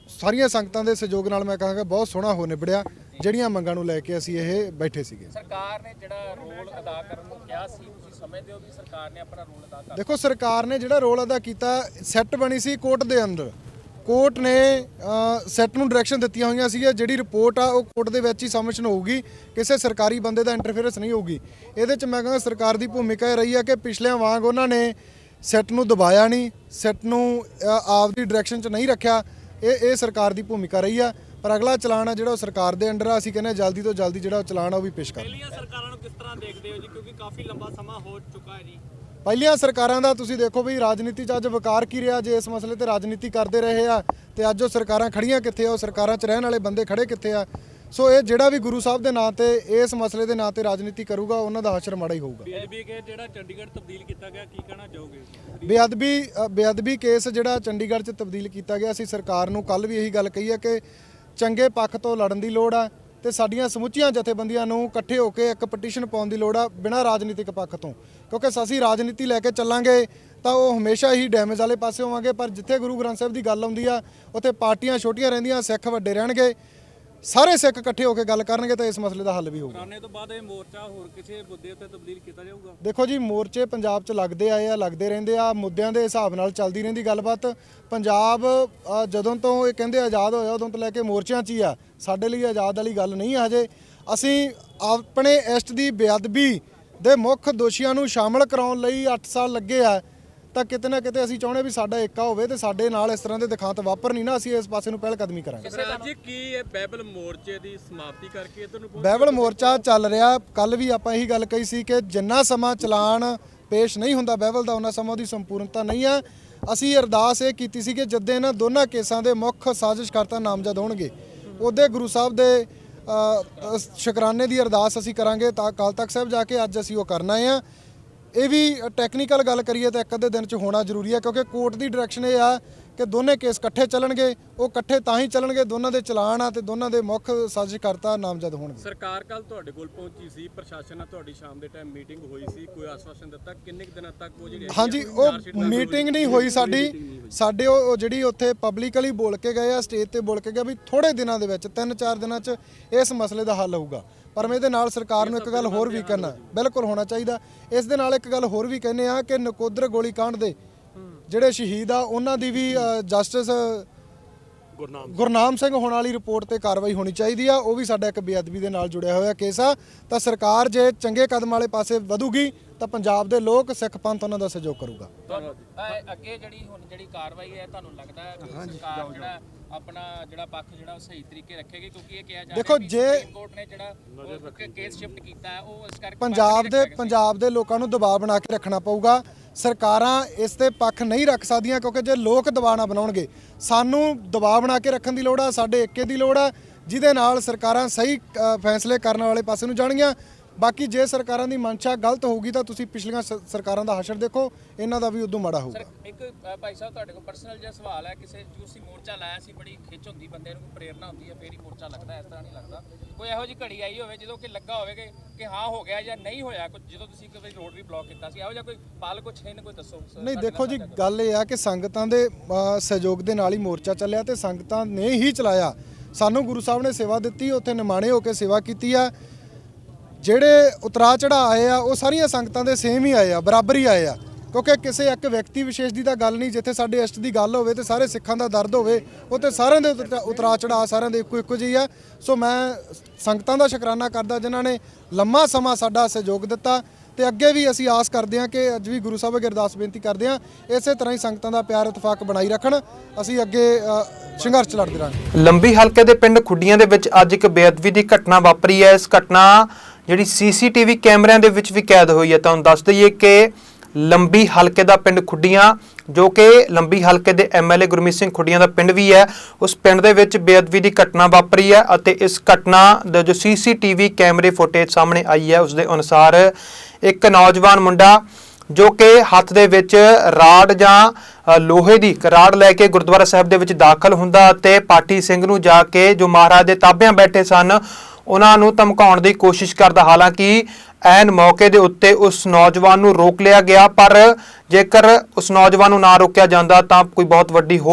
ਸਾਰੀਆਂ ਸੰਗਤਾਂ ਦੇ ਸਹਿਯੋਗ ਨਾਲ ਮੈਂ ਕਹਾਂਗਾ ਬਹੁਤ ਸੋਹਣਾ ਹੋ ਨਿਬੜਿਆ। ਜਿਹੜੀਆਂ ਮੰਗਾਂ ਨੂੰ ਲੈ ਕੇ ਅਸੀਂ ਇਹ ਬੈਠੇ ਸੀਗੇ। ਸਰਕਾਰ ਨੇ ਜਿਹੜਾ ਰੋਲ ਅਦਾ ਕਰਨ ਨੂੰ ਕਿਹਾ ਸੀ, ਤੁਸੀਂ ਸਮਝਦੇ ਹੋ ਕਿ ਸਰਕਾਰ ਨੇ ਆਪਣਾ ਰੋਲ ਅਦਾ ਕੀਤਾ? ਦੇਖੋ, ਸਰਕਾਰ ਨੇ ਜਿਹੜਾ ਰੋਲ ਅਦਾ ਕੀਤਾ, ਸੈੱਟ ਬਣੀ ਸੀ ਕੋਰਟ ਦੇ ਅੰਦਰ। ਕੋਰਟ ਨੇ ਸੈੱਟ ਨੂੰ ਡਾਇਰੈਕਸ਼ਨ ਦਿੱਤੀਆਂ ਹੋਈਆਂ ਸੀ। ਜਿਹੜੀ ਰਿਪੋਰਟ ਆ ਉਹ ਕੋਰਟ ਦੇ ਵਿੱਚ ਹੀ ਸਬਮਿਸ਼ਨ ਹੋਊਗੀ, ਕਿਸੇ ਸਰਕਾਰੀ ਬੰਦੇ ਦਾ ਇੰਟਰਫੇਰੈਂਸ ਨਹੀਂ ਹੋਊਗੀ ਇਹਦੇ 'ਚ। ਮੈਂ ਕਹਿੰਦਾ ਸਰਕਾਰ ਦੀ ਭੂਮਿਕਾ ਇਹ ਰਹੀ ਆ ਕਿ ਪਿਛਲਿਆਂ ਵਾਂਗ ਉਹਨਾਂ ਨੇ ਸੈੱਟ ਨੂੰ ਦਬਾਇਆ ਨਹੀਂ, ਸੈੱਟ ਨੂੰ ਆਪਦੀ ਡਾਇਰੈਕਸ਼ਨ 'ਚ ਨਹੀਂ ਰੱਖਿਆ। ਇਹ ਸਰਕਾਰ ਦੀ ਭੂਮਿਕਾ ਰਹੀ ਆ। ਪਰ ਅਗਲਾ ਚਲਾਨ ਆ ਜਿਹੜਾ ਉਹ ਸਰਕਾਰ ਦੇ ਅੰਡਰ ਆ। ਅਸੀਂ ਕਹਿੰਦੇ ਜਲਦੀ ਤੋਂ ਜਲਦੀ ਜਿਹੜਾ ਉਹ ਚਲਾਨ ਆ ਉਹ ਵੀ ਪੇਸ਼ ਕਰ। ਪਹਿਲੀਆਂ ਸਰਕਾਰਾਂ ਨੂੰ ਕਿਸ ਤਰ੍ਹਾਂ ਦੇਖਦੇ ਹੋ ਜੀ, ਕਿਉਂਕਿ ਕਾਫੀ ਲੰਬਾ ਸਮਾਂ ਹੋ ਚੁੱਕਾ ਹੈ ਜੀ? ਪਹਿਲੀਆਂ ਸਰਕਾਰਾਂ ਦਾ ਤੁਸੀਂ ਦੇਖੋ ਵੀ ਰਾਜਨੀਤੀ 'ਚ ਅੱਜ ਵਕਾਰ ਕੀ ਰਿਹਾ। ਜੇ ਇਸ ਮਸਲੇ ਤੇ ਰਾਜਨੀਤੀ ਕਰਦੇ ਰਹੇ ਆ ਤੇ ਅੱਜ ਉਹ ਸਰਕਾਰਾਂ ਖੜੀਆਂ ਕਿੱਥੇ ਆ, ਉਹ ਸਰਕਾਰਾਂ 'ਚ ਰਹਿਣ ਵਾਲੇ ਬੰਦੇ ਖੜੇ ਕਿੱਥੇ ਆ। ਸੋ ਇਹ ਜਿਹੜਾ ਵੀ ਗੁਰੂ ਸਾਹਿਬ ਦੇ ਨਾਂ ਤੇ ਇਸ ਮਸਲੇ ਦੇ ਨਾਂ ਤੇ ਰਾਜਨੀਤੀ ਕਰੂਗਾ ਉਹਨਾਂ ਦਾ ਹਸ਼ਰ ਮਾੜਾ ਹੀ ਹੋਊਗਾ। ਬੇਅਦਬੀ ਕੇਸ ਜਿਹੜਾ ਚੰਡੀਗੜ੍ਹ ਤਬਦੀਲ ਕੀਤਾ ਗਿਆ, ਕੀ ਕਹਿਣਾ ਚਾਹੋਗੇ? ਬੇਅਦਬੀ ਕੇਸ ਜਿਹੜਾ ਚੰਡੀਗੜ੍ਹ 'ਚ ਤਬਦੀਲ ਕੀਤਾ ਗਿਆ, ਅਸੀਂ ਸਰਕਾਰ ਨੂੰ ਕੱਲ ਵੀ ਇਹੀ ਗੱਲ ਕਹੀ ਹੈ ਕਿ ਚੰਗੇ ਪੱਖ ਤੋਂ ਲੜਨ ਦੀ ਲੋੜ ਆ ਤੇ ਸਾਡੀਆਂ ਸਮੁੱਚੀਆਂ ਜਥੇਬੰਦੀਆਂ ਨੂੰ ਇਕੱਠੇ ਹੋ ਕੇ ਇੱਕ ਪਟੀਸ਼ਨ ਪਾਉਣ ਦੀ ਲੋੜ ਆ ਬਿਨਾਂ ਰਾਜਨੀਤਿਕ ਪੱਖ ਤੋਂ। ਕਿਉਂਕਿ ਅਸੀਂ ਰਾਜਨੀਤੀ ਲੈ ਕੇ ਚੱਲਾਂਗੇ ਤਾਂ ਉਹ ਹਮੇਸ਼ਾ ਹੀ ਡੈਮੇਜ ਵਾਲੇ ਪਾਸੇ ਹੋਵਾਂਗੇ। ਪਰ ਜਿੱਥੇ ਗੁਰੂ ਗ੍ਰੰਥ ਸਾਹਿਬ ਦੀ ਗੱਲ ਆਉਂਦੀ ਆ ਉੱਥੇ ਪਾਰਟੀਆਂ ਛੋਟੀਆਂ ਰਹਿੰਦੀਆਂ, ਸਿੱਖ ਵੱਡੇ ਰਹਿਣਗੇ। ਸਾਰੇ ਸਿੱਖ ਇਕੱਠੇ ਹੋ ਕੇ ਗੱਲ ਕਰਨਗੇ ਤਾਂ ਇਸ ਮਸਲੇ ਦਾ ਹੱਲ ਵੀ ਹੋਊਗਾ। ਤੋਂ ਬਾਅਦ ਇਹ ਮੋਰਚਾ ਹੋਰ ਕਿਸੇ ਮੁੱਦੇ ਉੱਤੇ ਤਬਦੀਲ ਕੀਤਾ ਜਾਊਗਾ? ਦੇਖੋ ਜੀ, ਮੋਰਚੇ ਪੰਜਾਬ 'ਚ ਲੱਗਦੇ ਆਏ ਆ, ਲੱਗਦੇ ਰਹਿੰਦੇ ਆ। ਮੁੱਦਿਆਂ ਦੇ ਹਿਸਾਬ ਨਾਲ ਚੱਲਦੀ ਰਹਿੰਦੀ ਗੱਲਬਾਤ। ਪੰਜਾਬ ਜਦੋਂ ਤੋਂ ਇਹ ਕਹਿੰਦੇ ਆਜ਼ਾਦ ਹੋਇਆ ਉਦੋਂ ਤੋਂ ਲੈ ਕੇ ਮੋਰਚਿਆਂ 'ਚ ਹੀ ਆ। ਸਾਡੇ ਲਈ ਆਜ਼ਾਦ ਵਾਲੀ ਗੱਲ ਨਹੀਂ ਆ ਹਜੇ। ਅਸੀਂ ਆਪਣੇ ਐਸਟ ਦੀ ਬੇਅਦਬੀ ਦੇ ਮੁੱਖ ਦੋਸ਼ੀਆਂ ਨੂੰ ਸ਼ਾਮਲ ਕਰਾਉਣ ਲਈ 8 ਸਾਲ ਲੱਗੇ ਆ। ਤਾਂ ਕਿਤੇ ਨਾ ਕਿਤੇ ਅਸੀਂ ਚਾਹੁੰਦੇ ਵੀ ਸਾਡਾ ਏਕਾ ਹੋਵੇ ਤੇ ਸਾਡੇ ਨਾਲ ਇਸ ਤਰ੍ਹਾਂ ਦੇ ਦਿਖਾਂਤ ਵਾਪਰ ਨਹੀਂ ਨਾ। ਅਸੀਂ ਇਸ ਪਾਸੇ ਨੂੰ ਪਹਿਲ ਕਦਮੀ ਕਰਾਂਗੇ। ਜੀ, ਕੀ ਇਹ ਬਾਈਬਲ ਮੋਰਚੇ ਦੀ ਸਮਾਪਤੀ ਕਰਕੇ ਇਧਰ ਨੂੰ ਬਾਈਬਲ ਮੋਰਚਾ ਚੱਲ ਰਿਹਾ। ਕੱਲ ਵੀ ਆਪਾਂ ਇਹੀ ਗੱਲ ਕਹੀ ਸੀ ਕਿ ਜਿੰਨਾ ਸਮਾਂ ਚਲਾਨ ਪੇਸ਼ ਨਹੀਂ ਹੁੰਦਾ ਬਾਈਬਲ ਦਾ, ਉਹਨਾਂ ਸਮਾਂ ਉਹਦੀ ਸੰਪੂਰਨਤਾ ਨਹੀਂ ਆ। ਅਸੀਂ ਅਰਦਾਸ ਇਹ ਕੀਤੀ ਸੀ ਕਿ ਜਦੋਂ ਇਹਨਾਂ ਦੋਨਾਂ ਕੇਸਾਂ ਦੇ ਮੁੱਖ ਸਾਜ਼ਿਸ਼ਕਰਤਾ ਨਾਮਜ਼ਦ ਹੋਣਗੇ ਉਹਦੇ ਗੁਰੂ ਸਾਹਿਬ ਦੇ ਸ਼ੁਕਰਾਨੇ ਦੀ ਅਰਦਾਸ ਅਸੀਂ ਕਰਾਂਗੇ ਤਾਂ ਅਕਾਲ ਤਖਤ ਸਾਹਿਬ ਜਾ ਕੇ। ਅੱਜ ਅਸੀਂ ਉਹ ਕਰਨਾ ਆ। ਇਹ ਵੀ ਟੈਕਨੀਕਲ ਗੱਲ ਕਰੀਏ ਤਾਂ ਇੱਕ ਅੱਧੇ ਦਿਨ 'ਚ ਹੋਣਾ ਜ਼ਰੂਰੀ ਹੈ, ਕਿਉਂਕਿ ਕੋਰਟ ਦੀ ਡਾਇਰੈਕਸ਼ਨ ਇਹ ਆ ਕਿ ਦੋਨੇ ਕੇਸ ਇਕੱਠੇ ਚੱਲਣਗੇ। ਉਹ ਇਕੱਠੇ ਤਾਂ ਹੀ ਚੱਲਣਗੇ, ਦੋਨਾਂ ਦੇ ਚਲਾਨ ਆ ਤੇ ਦੋਨਾਂ ਦੇ ਮੁੱਖ ਸਾਜ਼ਿਸ਼ਕਰਤਾ ਨਾਮਜ਼ਦ ਹੋਣਗੇ। ਸਰਕਾਰ ਕੱਲ ਤੁਹਾਡੇ ਕੋਲ ਪਹੁੰਚੀ ਸੀ, ਪ੍ਰਸ਼ਾਸਨ ਨਾਲ ਤੁਹਾਡੀ ਸ਼ਾਮ ਦੇ ਟਾਈਮ ਮੀਟਿੰਗ ਹੋਈ ਸੀ, ਕੋਈ ਆਸ਼ਵਾਸਨ ਦਿੱਤਾ? ਕਿੰਨੇ ਦਿਨਾਂ ਤੱਕ ਉਹ ਜਿਹੜੀ? ਹਾਂਜੀ, ਉਹ ਮੀਟਿੰਗ ਨਹੀਂ ਹੋਈ ਸਾਡੇ ਉਹ ਜਿਹੜੀ ਉੱਥੇ ਪਬਲਿਕਲੀ ਬੋਲ ਕੇ ਗਏ ਆ, ਸਟੇਜ ਤੇ ਬੋਲ ਕੇ ਗਏ ਵੀ ਥੋੜੇ ਦਿਨਾਂ ਦੇ ਵਿੱਚ 3-4 ਦਿਨਾਂ 'ਚ ਇਸ ਮਸਲੇ ਦਾ ਹੱਲ ਹੋਊਗਾ। ਪਰ ਮੈਂ ਇਹਦੇ ਨਾਲ ਸਰਕਾਰ ਨੂੰ ਇੱਕ ਗੱਲ ਹੋਰ ਵੀ ਕਰਨਾ ਬਿਲਕੁਲ ਹੋਣਾ ਚਾਹੀਦਾ। ਇਸ ਦੇ ਨਾਲ ਇੱਕ ਗੱਲ ਹੋਰ ਵੀ ਕਹਿੰਦੇ ਆ ਕਿ ਨਕੋਦਰ ਗੋਲੀ ਕਾਂਡ ਦੇ ਜਿਹੜੇ ਸ਼ਹੀਦ ਆ ਉਹਨਾਂ ਦੀ ਵੀ ਜਸਟਿਸ ਗੁਰਨਾਮ ਸਿੰਘ ਹੋਣ ਵਾਲੀ ਰਿਪੋਰਟ ਤੇ ਕਾਰਵਾਈ ਹੋਣੀ ਚਾਹੀਦੀ ਆ। ਉਹ ਵੀ ਸਾਡਾ ਇੱਕ ਬੇਅਦਬੀ ਦੇ ਨਾਲ ਜੁੜਿਆ ਹੋਇਆ ਕੇਸ ਆ। ਤਾਂ ਸਰਕਾਰ ਜੇ ਚੰਗੇ ਕਦਮ ਵਾਲੇ ਪਾਸੇ ਵਧੂਗੀ ਤਾਂ ਪੰਜਾਬ ਦੇ ਲੋਕ ਸਿੱਖ ਪੰਥ ਉਹਨਾਂ ਦਾ ਸਹਿਯੋਗ ਕਰੂਗਾ। ਅੱਗੇ ਜਿਹੜੀ ਕਾਰਵਾਈ ਹੈ, ਤੁਹਾਨੂੰ ਲੱਗਦਾ ਹੈ ਕਿ ਸਰਕਾਰ ਜਿਹੜਾ ਆਪਣਾ ਜਿਹੜਾ ਪੱਖ ਜਿਹੜਾ ਸਹੀ ਤਰੀਕੇ ਰੱਖੇਗੀ? ਕਿਉਂਕਿ ਇਹ ਕਿਹਾ ਜਾ ਰਿਹਾ ਹੈ ਕਿ ਸੁਪਰੀਮ ਕੋਰਟ ਨੇ ਜਿਹੜਾ ਕੇਸ ਸ਼ਿਫਟ ਕੀਤਾ ਹੈ ਉਹ ਇਸ ਕਰਕੇ ਪੰਜਾਬ ਦੇ ਲੋਕਾਂ ਨੂੰ ਦਬਾਅ ਬਣਾ ਕੇ ਰੱਖਣਾ ਪਊਗਾ। ਸਰਕਾਰਾਂ ਇਸ ਤੇ ਪੱਖ ਨਹੀਂ ਰੱਖ ਸਕਦੀਆਂ, ਕਿਉਂਕਿ ਜੇ ਲੋਕ ਦਬਾਅ ਨਾ ਬਣਾਉਣਗੇ ਸਾਨੂੰ ਦਬਾਅ ਬਣਾ ਕੇ ਰੱਖਣ ਦੀ ਲੋੜ ਆ। ਸਾਡੇ ਏਕੇ ਦੀ ਲੋੜ ਆ ਜਿਹਦੇ ਨਾਲ ਸਰਕਾਰਾਂ ਸਹੀ ਫੈਸਲੇ ਕਰਨ ਵਾਲੇ ਪਾਸੇ ਨੂੰ ਜਾਣਗੀਆਂ। ਬਾਕੀ ਜੇ ਸਰਕਾਰਾਂ ਦੀ ਮਨਸ਼ਾ ਗਲਤ ਹੋਊਗੀ ਤਾਂ ਤੁਸੀਂ ਪਿਛਲੀਆਂ ਸਰਕਾਰਾਂ ਦਾ ਹਸ਼ਰ ਦੇਖੋ, ਇਹਨਾਂ ਦਾ ਵੀ ਉਦੋਂ ਮਾੜਾ ਹੋਊਗਾ। ਸਰ ਇੱਕ ਭਾਈ ਸਾਹਿਬ ਤੁਹਾਡੇ ਕੋਲ ਪਰਸਨਲ ਜਿਹਾ ਸਵਾਲ ਹੈ, ਕਿਸੇ ਤੁਸੀਂ ਮੋਰਚਾ ਲਾਇਆ ਸੀ, ਬੜੀ ਖਿੱਚ ਹੁੰਦੀ ਬੰਦੇ ਨੂੰ, ਪ੍ਰੇਰਣਾ ਹੁੰਦੀ ਹੈ, ਫੇਰ ਹੀ ਮੋਰਚਾ ਲੱਗਦਾ, ਇਸ ਤਰ੍ਹਾਂ ਨਹੀਂ ਲੱਗਦਾ? ਕੋਈ ਇਹੋ ਜਿਹੀ ਘੜੀ ਆਈ ਹੋਵੇ ਜਦੋਂ ਕਿ ਲੱਗਾ ਹੋਵੇ ਕਿ ਹਾਂ ਹੋ ਗਿਆ ਜਾਂ ਨਹੀਂ ਹੋਇਆ ਕੁਝ, ਜਦੋਂ ਤੁਸੀਂ ਕੋਈ ਰੋਡ ਵੀ ਬਲੌਕ ਕੀਤਾ ਸੀ, ਇਹੋ ਜਿਹਾ ਕੋਈ ਪਲ ਕੁਛ ਹੈ ਨਾ, ਕੋਈ ਦੱਸੋ? ਨਹੀਂ ਦੇਖੋ ਜੀ, ਗੱਲ ਇਹ ਆ ਕਿ ਸੰਗਤਾਂ ਦੇ ਸਹਿਯੋਗ ਦੇ ਨਾਲ ਹੀ ਮੋਰਚਾ ਚੱਲਿਆ ਤੇ ਸੰਗਤਾਂ ਨੇ ਹੀ ਚਲਾਇਆ। ਸਾਨੂੰ ਗੁਰੂ ਸਾਹਿਬ ਨੇ ਸੇਵਾ ਦਿੱਤੀ, ਉੱਥੇ ਨਿਮਾਣੇ ਹੋ ਕੇ ਸੇਵਾ ਕੀਤੀ ਆ। ਜਿਹੜੇ ਉਤਰਾ ਚੜਾ ਆਏ ਆ ਉਹ ਸਾਰੀਆਂ ਸੰਗਤਾਂ ਦੇ ਸੇਮ ਹੀ ਆਏ ਆ, ਬਰਾਬਰ ਹੀ ਆਏ ਆ, ਕਿਉਂਕਿ ਕਿਸੇ ਇੱਕ ਵਿਅਕਤੀ ਵਿਸ਼ੇਸ਼ ਦੀ ਤਾਂ ਗੱਲ ਨਹੀਂ। ਜਿੱਥੇ ਸਾਡੇ ਇਸ਼ਟ ਦੀ ਗੱਲ ਹੋਵੇ ਤੇ ਸਾਰੇ ਸਿੱਖਾਂ ਦਾ ਦਰਦ ਹੋਵੇ, ਉੱਥੇ ਸਾਰਿਆਂ ਦੇ ਉਤਰਾ ਚੜਾ ਸਾਰਿਆਂ ਦੇ ਇੱਕੋ ਜਿਹੀ ਆ। ਸੋ ਮੈਂ ਸੰਗਤਾਂ ਦਾ ਸ਼ੁਕਰਾਨਾ ਕਰਦਾ ਜਿਨ੍ਹਾਂ ਨੇ ਲੰਮਾ ਸਮਾਂ ਸਾਡਾ ਸਹਿਯੋਗ ਦਿੱਤਾ ਤੇ ਅੱਗੇ ਵੀ ਅਸੀਂ ਆਸ ਕਰਦੇ ਹਾਂ ਕਿ ਅੱਜ ਵੀ ਗੁਰੂ ਸਾਹਿਬ ਅੱਗੇ ਅਰਦਾਸ ਬੇਨਤੀ ਕਰਦੇ ਹਾਂ ਇਸੇ ਤਰ੍ਹਾਂ ਹੀ ਸੰਗਤਾਂ ਦਾ ਪਿਆਰ ਇਤਫਾਕ ਬਣਾਈ ਰੱਖਣ, ਅਸੀਂ ਅੱਗੇ ਸੰਘਰਸ਼ ਲੜਦੇ ਰਹਾਂਗੇ। ਲੰਬੀ ਹਲਕੇ ਦੇ ਪਿੰਡ ਖੁੱਡੀਆਂ ਦੇ ਵਿੱਚ ਅੱਜ ਇੱਕ ਬੇਅਦਬੀ ਦੀ ਘਟਨਾ ਵਾਪਰੀ ਹੈ। ਇਸ ਘਟਨਾ ਜਿਹੜੀ ਸੀਸੀਟੀਵੀ ਕੈਮਰਿਆਂ ਦੇ ਵਿੱਚ ਵੀ ਕੈਦ ਹੋਈ ਹੈ। ਤੁਹਾਨੂੰ ਦੱਸ ਦਈਏ ਕਿ ਲੰਬੀ ਹਲਕੇ ਦਾ ਪਿੰਡ ਖੁੱਡੀਆਂ, ਜੋ ਕਿ ਲੰਬੀ ਹਲਕੇ ਦੇ ਐਮਐਲਏ ਗੁਰਮੀਤ ਸਿੰਘ ਖੁੱਡੀਆਂ ਦਾ ਪਿੰਡ ਵੀ ਹੈ, ਉਸ ਪਿੰਡ ਦੇ ਵਿੱਚ ਬੇਅਦਬੀ ਦੀ ਘਟਨਾ ਵਾਪਰੀ ਹੈ ਅਤੇ ਇਸ ਘਟਨਾ ਦਾ ਜੋ ਸੀਸੀਟੀਵੀ ਕੈਮਰੇ ਫੁਟੇਜ ਸਾਹਮਣੇ ਆਈ ਹੈ ਉਸ ਦੇ ਅਨੁਸਾਰ ਇੱਕ ਨੌਜਵਾਨ ਮੁੰਡਾ ਜੋ ਕਿ ਹੱਥ ਦੇ ਵਿੱਚ ਰਾੜ ਜਾਂ ਲੋਹੇ ਦੀ ਰਾੜ ਲੈ ਕੇ ਗੁਰਦੁਆਰਾ ਸਾਹਿਬ ਦੇ ਵਿੱਚ ਦਾਖਲ ਹੁੰਦਾ ਅਤੇ ਪਾਠੀ ਸਿੰਘ ਨੂੰ ਜਾ ਕੇ ਜੋ ਮਹਾਰਾਜ ਦੇ ਤਾਬਿਆਂ ਬੈਠੇ ਸਨ ਉਹਨਾਂ ਨੂੰ ਧਮਕਾਉਣ ਦੀ ਕੋਸ਼ਿਸ਼ ਕਰਦਾ। ਹਾਲਾਂਕਿ ਐਨ ਮੌਕੇ ਦੇ ਉੱਤੇ ਉਸ ਨੌਜਵਾਨ ਨੂੰ ਰੋਕ ਲਿਆ ਗਿਆ, ਪਰ ਜੇਕਰ ਉਸ ਨੌਜਵਾਨ ਨੂੰ ਨਾ ਰੋਕਿਆ ਜਾਂਦਾ ਤਾਂ ਕੋਈ ਬਹੁਤ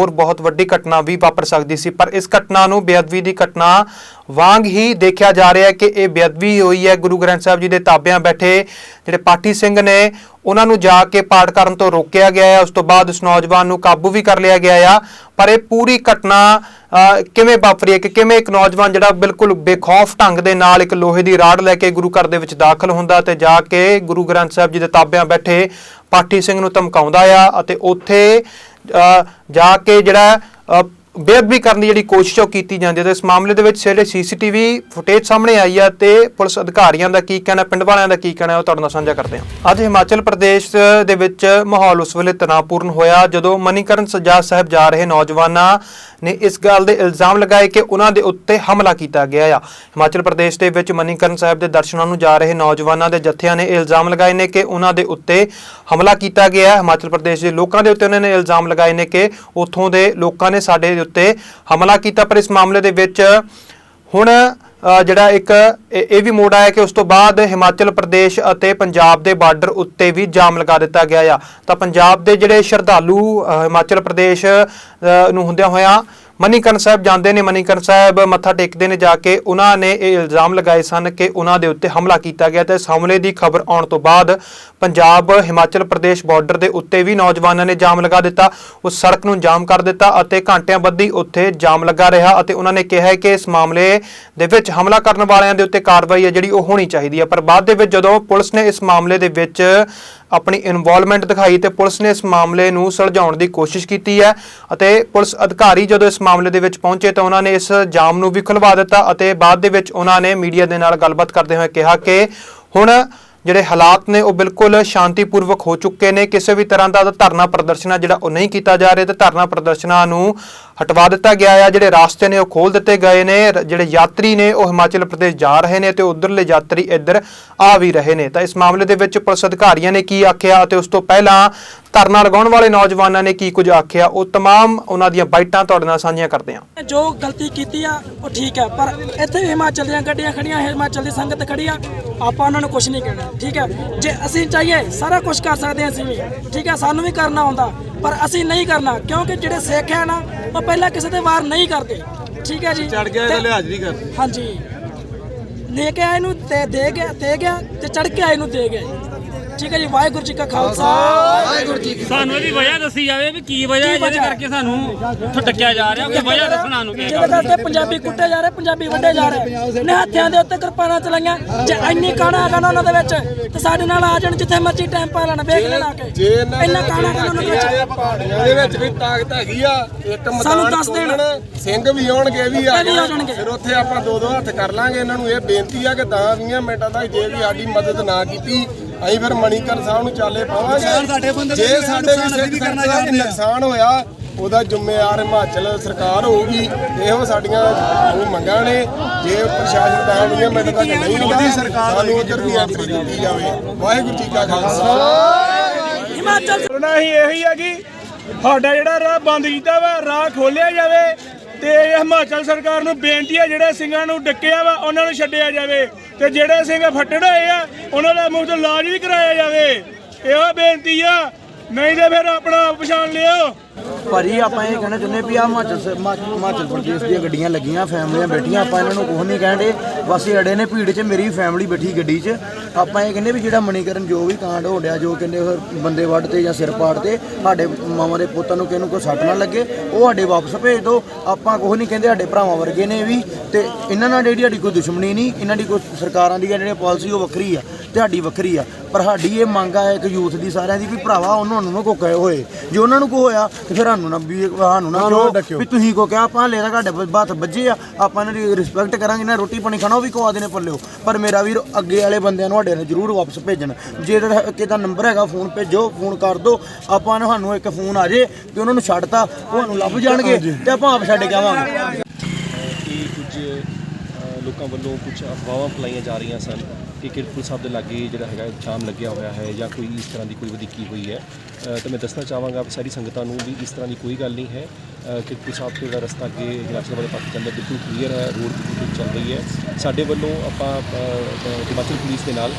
ਵੱਡੀ ਘਟਨਾ ਵੀ ਵਾਪਰ ਸਕਦੀ ਸੀ। ਪਰ ਇਸ ਘਟਨਾ ਨੂੰ ਬੇਅਦਬੀ ਦੀ ਘਟਨਾ ਵਾਂਗ ਹੀ ਦੇਖਿਆ ਜਾ ਰਿਹਾ ਹੈ ਕਿ ਇਹ ਬੇਅਦਬੀ ਹੋਈ ਹੈ। ਗੁਰੂ ਗ੍ਰੰਥ ਸਾਹਿਬ ਜੀ ਦੇ ਤਾਬਿਆਂ ਬੈਠੇ ਜਿਹੜੇ ਪਾਠੀ ਸਿੰਘ ਨੇ ਉਹਨਾਂ ਨੂੰ ਜਾ ਕੇ ਪਾਠ ਕਰਨ ਤੋਂ ਰੋਕਿਆ ਗਿਆ ਹੈ। ਉਸ ਤੋਂ ਬਾਅਦ ਉਸ ਨੌਜਵਾਨ ਨੂੰ ਕਾਬੂ ਵੀ ਕਰ ਲਿਆ ਗਿਆ ਆ। ਪਰ ਇਹ ਪੂਰੀ ਘਟਨਾ ਕਿਵੇਂ ਵਾਪਰੀ ਹੈ ਕਿ ਕਿਵੇਂ ਇੱਕ ਨੌਜਵਾਨ ਜਿਹੜਾ ਬਿਲਕੁਲ ਬੇਖੌਫ ਢੰਗ ਦੇ ਨਾਲ ਇੱਕ ਲੋਹੇ ਦੀ ਰਾੜ ਲੈ ਕੇ ਗੁਰੂ ਘਰ ਦੇ ਵਿੱਚ ਦਾਖਲ ਹੁੰਦਾ ਤੇ ਜਾ ਕੇ ਗੁਰੂ ਗ੍ਰੰਥ ਸਾਹਿਬ ਜੀ ਦੇ ਤਾਬਿਆਂ ਬੈਠੇ ਪਾਠੀ ਸਿੰਘ ਨੂੰ ਧਮਕਾਉਂਦਾ ਆ ਅਤੇ ਉੱਥੇ ਜਾ ਕੇ ਜਿਹੜਾ ਬੇਅਦਬੀ ਕਰਨ ਦੀ ਜਿਹੜੀ ਕੋਸ਼ਿਸ਼ ਉਹ ਕੀਤੀ ਜਾਂਦੀ ਹੈ। ਤੇ ਇਸ ਮਾਮਲੇ ਦੇ ਵਿੱਚ ਜਿਹੜੇ ਸੀਸੀਟੀਵੀ ਫੁਟੇਜ ਸਾਹਮਣੇ ਆਈ ਆ ਤੇ ਪੁਲਿਸ ਅਧਿਕਾਰੀਆਂ ਦਾ ਕੀ ਕਹਿਣਾ, ਪਿੰਡ ਵਾਲਿਆਂ ਦਾ ਕੀ ਕਹਿਣਾ, ਉਹ ਤੁਹਾਡੇ ਨਾਲ ਸਾਂਝਾ ਕਰਦੇ ਹਾਂ। ਅੱਜ ਹਿਮਾਚਲ ਪ੍ਰਦੇਸ਼ ਦੇ ਵਿੱਚ ਮਾਹੌਲ ਉਸ ਵੇਲੇ ਤਣਾਅਪੂਰਨ ਹੋਇਆ ਜਦੋਂ ਮਨੀਕਰਨ ਸਜਾਦ ਸਾਹਿਬ ਜਾ ਰਹੇ ਨੌਜਵਾਨਾਂ ਨੇ ਇਸ ਗੱਲ ਦੇ ਇਲਜ਼ਾਮ ਲਗਾਏ ਕਿ ਉਹਨਾਂ ਦੇ ਉੱਤੇ ਹਮਲਾ ਕੀਤਾ ਗਿਆ ਆ। ਹਿਮਾਚਲ ਪ੍ਰਦੇਸ਼ ਦੇ ਵਿੱਚ ਮਨੀਕਰਨ ਸਾਹਿਬ ਦੇ ਦਰਸ਼ਨਾਂ ਨੂੰ ਜਾ ਰਹੇ ਨੌਜਵਾਨਾਂ ਦੇ ਜੱਥਿਆਂ ਨੇ ਇਲਜ਼ਾਮ ਲਗਾਏ ਨੇ ਕਿ ਉਹਨਾਂ ਦੇ ਉੱਤੇ ਹਮਲਾ ਕੀਤਾ ਗਿਆ। ਹਿਮਾਚਲ ਪ੍ਰਦੇਸ਼ ਦੇ ਲੋਕਾਂ ਦੇ ਉੱਤੇ ਉਹਨਾਂ ਨੇ ਇਲਜ਼ਾਮ ਲਗਾਏ ਨੇ ਕਿ ਉੱਥੋਂ ਦੇ ਲੋਕਾਂ ਨੇ ਸਾਡੇ ਉੱਤੇ ਹਮਲਾ ਕੀਤਾ। ਪਰ ਇਸ ਮਾਮਲੇ ਦੇ ਵਿੱਚ ਹੁਣ ਜਿਹੜਾ ਇੱਕ ਇਹ ਵੀ ਮੋੜ ਆਇਆ ਕਿ ਉਸ ਤੋਂ ਬਾਅਦ ਹਿਮਾਚਲ ਪ੍ਰਦੇਸ਼ ਅਤੇ ਪੰਜਾਬ ਦੇ ਬਾਰਡਰ ਉੱਤੇ ਵੀ ਜਾਮ ਲਗਾ ਦਿੱਤਾ ਗਿਆ ਆ। ਤਾਂ ਪੰਜਾਬ ਦੇ ਜਿਹੜੇ ਸ਼ਰਧਾਲੂ ਹਿਮਾਚਲ ਪ੍ਰਦੇਸ਼ ਨੂੰ ਹੁੰਦਿਆਂ ਹੋਇਆਂ ਮਨੀਕਰਨ ਸਾਹਿਬ ਜਾਂਦੇ ਨੇ, ਮਨੀਕਰਨ ਸਾਹਿਬ ਮੱਥਾ ਟੇਕਦੇ ਨੇ ਜਾ ਕੇ, ਉਹਨਾਂ ਨੇ ਇਹ ਇਲਜ਼ਾਮ ਲਗਾਏ ਸਨ ਕਿ ਉਹਨਾਂ ਦੇ ਉੱਤੇ ਹਮਲਾ ਕੀਤਾ ਗਿਆ ਤੇ ਇਸ ਹਮਲੇ ਦੀ ਖਬਰ ਆਉਣ ਤੋਂ ਬਾਅਦ ਪੰਜਾਬ ਹਿਮਾਚਲ ਪ੍ਰਦੇਸ਼ ਬਾਰਡਰ ਦੇ ਉੱਤੇ ਵੀ ਨੌਜਵਾਨਾਂ ਨੇ ਜਾਮ ਲਗਾ ਦਿੱਤਾ। ਉਸ ਸੜਕ ਨੂੰ ਜਾਮ ਕਰ ਦਿੱਤਾ ਅਤੇ ਘੰਟਿਆਂ ਬੱਧੀ ਉੱਥੇ ਜਾਮ ਲੱਗਾ ਰਿਹਾ ਅਤੇ ਉਹਨਾਂ ਨੇ ਕਿਹਾ ਕਿ ਇਸ ਮਾਮਲੇ ਦੇ ਵਿੱਚ ਹਮਲਾ ਕਰਨ ਵਾਲਿਆਂ ਦੇ ਉੱਤੇ ਕਾਰਵਾਈ ਹੈ ਜਿਹੜੀ ਉਹ ਹੋਣੀ ਚਾਹੀਦੀ ਹੈ। ਪਰ ਬਾਅਦ ਦੇ ਵਿੱਚ ਜਦੋਂ ਪੁਲਿਸ ਨੇ ਇਸ ਮਾਮਲੇ ਦੇ ਵਿੱਚ ਆਪਣੀ ਇਨਵੋਲਵਮੈਂਟ ਦਿਖਾਈ ਤੇ ਪੁਲਿਸ ਨੇ ਇਸ ਮਾਮਲੇ ਨੂੰ ਸੁਲਝਾਉਣ ਦੀ ਕੋਸ਼ਿਸ਼ ਕੀਤੀ ਹੈ ਅਤੇ ਪੁਲਿਸ ਅਧਿਕਾਰੀ ਜਦੋਂ ਇਸ ਮਾਮਲੇ ਦੇ ਵਿੱਚ ਪਹੁੰਚੇ ਤਾਂ ਉਹਨਾਂ ਨੇ ਇਸ ਜਾਮ ਨੂੰ ਵੀ ਖੁਲਵਾ ਦਿੱਤਾ ਅਤੇ ਬਾਅਦ ਦੇ ਵਿੱਚ ਉਹਨਾਂ ਨੇ ਮੀਡੀਆ ਦੇ ਨਾਲ ਗੱਲਬਾਤ ਕਰਦੇ ਹੋਏ ਕਿਹਾ ਕਿ ਹੁਣ ਜਿਹੜੇ ਹਾਲਾਤ ਨੇ ਉਹ ਬਿਲਕੁਲ ਸ਼ਾਂਤੀਪੂਰਵਕ ਹੋ ਚੁੱਕੇ ਨੇ। ਕਿਸੇ ਵੀ ਤਰ੍ਹਾਂ ਦਾ ਧਰਨਾ ਪ੍ਰਦਰਸ਼ਨ ਜਿਹੜਾ ਉਹ ਨਹੀਂ ਕੀਤਾ ਜਾ ਰਿਹਾ ਤੇ ਧਰਨਾ ਪ੍ਰਦਰਸ਼ਨਾਂ ਨੂੰ ਹਟਵਾ ਦਿੱਤਾ ਗਿਆ ਹੈ। ਜਿਹੜੇ ਰਾਸਤੇ ਨੇ ਉਹ ਖੋਲ ਦਿੱਤੇ ਗਏ ਨੇ। ਜਿਹੜੇ ਯਾਤਰੀ ਨੇ ਉਹ ਹਿਮਾਚਲ ਪ੍ਰਦੇਸ਼ ਜਾ ਰਹੇ ਨੇ ਤੇ ਉਧਰਲੇ ਯਾਤਰੀ ਇੱਧਰ ਆ ਵੀ ਰਹੇ ਨੇ। ਤਾਂ ਇਸ ਮਾਮਲੇ ਦੇ ਵਿੱਚ ਪੁਲਿਸ ਅਧਿਕਾਰੀਆਂ ਨੇ ਕੀ ਆਖਿਆ ਅਤੇ ਉਸ ਤੋਂ ਪਹਿਲਾਂ ਧਰਨਾ ਲਗਾਉਣ ਵਾਲੇ ਨੌਜਵਾਨਾਂ ਨੇ ਕੀ ਕੁਝ ਆਖਿਆ, ਉਹ तमाम ਉਹਨਾਂ ਦੀਆਂ ਬਾਈਟਾਂ ਤੁਹਾਡੇ ਨਾਲ ਸਾਂਝੀਆਂ ਕਰਦੇ ਹਾਂ। ਜੋ ਗਲਤੀ ਕੀਤੀ ਆ ਉਹ ਠੀਕ ਹੈ, ਪਰ ਇੱਥੇ ਹਿਮਾਚਲ ਦੀਆਂ ਗੱਡੀਆਂ ਖੜੀਆਂ, ਹਿਮਾਚਲ ਦੀ ਸੰਗਤ ਖੜੀ ਆ, ਆਪਾਂ ਉਹਨਾਂ ਨੂੰ ਕੁਝ ਨਹੀਂ ਕਹਿਣਾ। ਠੀਕ ਹੈ, ਜੇ ਅਸੀਂ ਚਾਹੀਏ ਸਾਰਾ ਕੁਝ ਕਰ ਸਕਦੇ ਹਾਂ ਅਸੀਂ ਵੀ, ਠੀਕ ਹੈ, ਸਾਨੂੰ ਵੀ ਕਰਨਾ ਆਉਂਦਾ, ਪਰ ਅਸੀਂ ਨਹੀਂ ਕਰਨਾ ਕਿਉਂਕਿ ਜਿਹੜੇ ਸਿੱਖ ਹੈ ਨਾ ਉਹ ਪਹਿਲਾਂ ਕਿਸੇ ਤੇ ਵਾਰ ਨਹੀਂ ਕਰਦੇ। ਠੀਕ ਹੈ ਜੀ, ਚੜ ਗਿਆ ਇਹਦੇ ਲਿਹਾਜ਼ ਨਹੀਂ ਕਰਦੇ। ਹਾਂਜੀ, ਲੈ ਕੇ ਆਏ ਨੂੰ ਤੇ ਦੇ ਗਿਆ ਤੇ ਚੜ ਕੇ ਆਏ ਨੂੰ ਦੇ ਗਿਆ। ਠੀਕ ਹੈ ਜੀ, ਵਾਹਿਗੁਰੂ ਜੀ ਕਾ ਖਾਲਸਾ ਵਾਹਿਗੁਰੂ ਜੀ ਕੀ ਸਾਨੂੰ ਇਹਦੀ ਵਜ੍ਹਾ ਦੱਸੀ ਜਾਵੇ ਵੀ ਕੀ ਵਜ੍ਹਾ ਹੈ ਜਿਹਦੇ ਕਰਕੇ ਸਾਨੂੰ ਠੱਕਿਆ ਜਾ ਰਿਹਾ, ਕੋਈ ਵਜ੍ਹਾ ਦੱਸਣਾ ਨੂੰ। ਜਿਹਦੇ ਕਰਕੇ ਪੰਜਾਬੀ ਕੁੱਟੇ ਜਾ ਰਹੇ, ਪੰਜਾਬੀ ਵੱਢੇ ਜਾ ਰਹੇ ਨੇ, ਹੱਥਿਆਂ ਦੇ ਉੱਤੇ ਕਿਰਪਾਨਾਂ ਚਲਾਈਆਂ। ਜੇ ਇੰਨੀ ਕਾਣਾ ਹੈਗਾ ਨਾ ਉਹਨਾਂ ਦੇ ਵਿੱਚ ਤੇ ਸਾਡੇ ਨਾਲ ਆ ਜਾਣ, ਜਿੱਥੇ ਮਰਜ਼ੀ ਟਾਈਮ ਪਾ ਲੈਣ, ਵੇਖ ਲੈਣਾ ਕਿ ਇੰਨਾ ਕਾਣਾ ਹੈਗਾ ਉਹਨਾਂ ਦੇ ਵਿੱਚ। ਪਹਾੜੀਆਂ ਦੇ ਵਿੱਚ ਵੀ ਤਾਕਤ ਹੈਗੀ ਆ, ਇੱਕ ਸਾਨੂੰ ਦੱਸ ਦੇਣ, ਸਿੰਘ ਵੀ ਆਉਣਗੇ ਵੀ ਆ ਜਾਣਗੇ। ਫਿਰ ਉੱਥੇ ਆਪਾਂ ਦੋ ਹੱਥ ਕਰ ਲਾਂਗੇ। ਇਹਨਾਂ ਨੂੰ ਇਹ ਬੇਨਤੀ ਆ ਕਿ 10-20 ਮਿੰਟਾਂ ਤੱਕ ਜੇ ਵੀ ਸਾਡੀ ਮਦਦ ਨਾ ਕੀਤੀ ਅਸੀਂ ਫਿਰ ਮਨੀਕਰਨ ਸਾਹਿਬ ਨੂੰ ਚਾਲੇ ਪਾਵਾਂਗੇ। ਜੇ ਸਾਡੇ ਵੀ ਸਿੱਖ ਸੰਗਤਾਂ ਦਾ ਨੁਕਸਾਨ ਹੋਇਆ ਉਹਦਾ ਜ਼ਿੰਮੇਵਾਰ ਹਿਮਾਚਲ ਸਰਕਾਰ ਹੋਊਗੀ। ਇਹੋ ਸਾਡੀਆਂ ਮੰਗਾਂ ਨੇ। ਜੇ ਪ੍ਰਸ਼ਾਸਨ 10 ਮਿੰਟ ਤੱਕ ਨਹੀਂ ਹੁੰਦਾ ਸਾਨੂੰ ਉੱਧਰ ਦੀ ਐਂਟਰੀ ਦਿੱਤੀ ਜਾਵੇ। ਵਾਹਿਗੁਰੂ ਜੀ ਕਾ ਖਾਲਸਾ। ਹਿਮਾਚਲ ਉਹਨਾਂ ਹੀ ਇਹੀ ਹੈ ਕਿ ਸਾਡਾ ਜਿਹੜਾ ਰਾਹ ਬੰਦ ਕੀਤਾ ਵਾ, ਰਾਹ ਖੋਲਿਆ ਜਾਵੇ ਤੇ ਹਿਮਾਚਲ ਸਰਕਾਰ ਨੂੰ ਬੇਨਤੀ ਹੈ ਜਿਹੜੇ ਸਿੰਘਾਂ ਨੂੰ ਡੱਕਿਆ ਵਾ ਉਹਨਾਂ ਨੂੰ ਛੱਡਿਆ ਜਾਵੇ ਤੇ ਜਿਹੜੇ ਸਿੰਘ ਫੱਟੜ ਹੋਏ ਆ ਉਹਨਾਂ ਦਾ ਮੁਫਤ ਇਲਾਜ ਵੀ ਕਰਾਇਆ ਜਾਵੇ। ਇਹੋ ਬੇਨਤੀ ਆ, ਨਹੀਂ ਤੇ ਫਿਰ ਆਪਣਾ ਪਛਾਣ ਲਿਓ। ਭਾਜੀ ਆਪਾਂ ਇਹ ਕਹਿਣਾ ਚਾਹੁੰਦੇ ਵੀ ਆ ਹਿਮਾਚਲ ਪ੍ਰਦੇਸ਼ ਦੀਆਂ ਗੱਡੀਆਂ ਲੱਗੀਆਂ, ਫੈਮਲੀਆਂ ਬੈਠੀਆਂ, ਆਪਾਂ ਇਹਨਾਂ ਨੂੰ ਕੁਝ ਨਹੀਂ ਕਹਿੰਦੇ। ਬਸ ਇਹ ਅੜੇ ਨੇ ਭੀੜ 'ਚ, ਮੇਰੀ ਫੈਮਲੀ ਬੈਠੀ ਗੱਡੀ 'ਚ। ਆਪਾਂ ਇਹ ਕਹਿੰਦੇ ਵੀ ਜਿਹੜਾ ਮਣੀਕਰਨ ਜੋ ਵੀ ਕਾਂਡ ਹੋ ਰਿਹਾ, ਜੋ ਕਹਿੰਦੇ ਬੰਦੇ ਵੱਢ ਤੇ ਜਾਂ ਸਿਰ ਪਾੜ ਤੇ, ਸਾਡੇ ਮਾਵਾਂ ਦੇ ਪੁੱਤਾਂ ਨੂੰ ਕਿਸੇ ਨੂੰ ਕੋਈ ਸੱਟ ਨਾ ਲੱਗੇ, ਉਹ ਸਾਡੇ ਵਾਪਸ ਭੇਜ ਦਿਓ। ਆਪਾਂ ਕੁਝ ਨਹੀਂ ਕਹਿੰਦੇ, ਸਾਡੇ ਭਰਾਵਾਂ ਵਰਗੇ ਨੇ ਵੀ। ਤੇ ਇਹਨਾਂ ਨਾਲ ਜਿਹੜੀ ਸਾਡੀ ਕੋਈ ਦੁਸ਼ਮਣੀ ਨਹੀਂ, ਇਹਨਾਂ ਦੀ ਕੋਈ ਸਰਕਾਰਾਂ ਦੀ ਜਿਹੜੀ ਪਾਲਿਸੀ ਉਹ ਵੱਖਰੀ ਆ ਤੇ ਸਾਡੀ ਵੱਖਰੀ ਆ। ਪਰ ਸਾਡੀ ਇਹ ਮੰਗ ਆ ਇੱਕ ਯੂਥ ਦੀ ਸਾਰਿਆਂ ਦੀ ਵੀ ਭਰਾਵਾ ਉਹਨਾਂ ਨੂੰ ਕੋ ਕਹੇ ਹੋਏ, ਜੇ ਉਹਨਾਂ ਨੂੰ ਕੋ ਹੋਇਆ ਤੇ ਫਿਰ ਸਾਨੂੰ ਨਾ ਕਿਉਂ ਵੀ ਤੁਸੀਂ ਕੋ ਕਿਹਾ। ਆਪਾਂ ਹਲੇ ਤਾਂ ਸਾਡੇ ਹੱਥ ਵੱਜੇ ਆ, ਆਪਾਂ ਇਹਨਾਂ ਦੀ ਰਿਸਪੈਕਟ ਕਰਾਂਗੇ। ਇਹਨਾਂ ਰੋਟੀ ਪਾਣੀ ਖਾਣਾ ਉਹ ਵੀ ਖਵਾ ਦੇਣੇ ਪੱਲਿਓ। ਪਰ ਮੇਰਾ ਵੀਰ ਅੱਗੇ ਵਾਲੇ ਬੰਦਿਆਂ ਨੂੰ ਸਾਡੇ ਨੇ ਜ਼ਰੂਰ ਵਾਪਸ ਭੇਜਣ। ਜੇ ਕਿਹਦਾ ਨੰਬਰ ਹੈਗਾ ਫੋਨ ਭੇਜੋ, ਫੋਨ ਕਰ ਦਿਓ। ਆਪਾਂ ਨੂੰ ਸਾਨੂੰ ਇੱਕ ਫੋਨ ਆ ਜੇ ਕਿ ਉਹਨਾਂ ਨੂੰ ਛੱਡਤਾ, ਉਹ ਸਾਨੂੰ ਲੱਭ ਜਾਣਗੇ ਤੇ ਆਪਾਂ ਆਪ ਛੱਡ ਕੇ ਆਵਾਂਗੇ। ਕਿ ਕੁਝ ਲੋਕਾਂ ਵੱਲੋਂ ਕੁਝ ਅਫਵਾਹਾਂ ਫੈਲਾਈਆਂ ਜਾ ਰਹੀਆਂ ਸਨ ਕਿ ਕੀਰਤਪੁਰ ਸਾਹਿਬ ਦੇ ਲਾਗੇ ਜਿਹੜਾ ਹੈਗਾ ਜਾਮ ਲੱਗਿਆ ਹੋਇਆ ਹੈ ਜਾਂ ਕੋਈ ਇਸ ਤਰ੍ਹਾਂ ਦੀ ਕੋਈ ਵਧੀਕੀ ਹੋਈ ਹੈ। ਤਾਂ ਮੈਂ ਦੱਸਣਾ ਚਾਹਾਂਗਾ ਸਾਰੀ ਸੰਗਤਾਂ ਨੂੰ ਵੀ ਇਸ ਤਰ੍ਹਾਂ ਦੀ ਕੋਈ ਗੱਲ ਨਹੀਂ ਹੈ। ਕੀਰਤਪੁਰ ਸਾਹਿਬ ਤੋਂ ਜਿਹੜਾ ਰਸਤਾ ਅੱਗੇ ਹਿਮਾਚਲ ਵਾਲੇ ਪਾਸੇ ਜਾਂਦਾ ਬਿਲਕੁਲ ਕਲੀਅਰ ਹੈ, ਰੋਡ ਬਿਲਕੁਲ ਚੱਲ ਰਹੀ ਹੈ। ਸਾਡੇ ਵੱਲੋਂ ਆਪਾਂ ਹਿਮਾਚਲ ਪੁਲਿਸ ਦੇ ਨਾਲ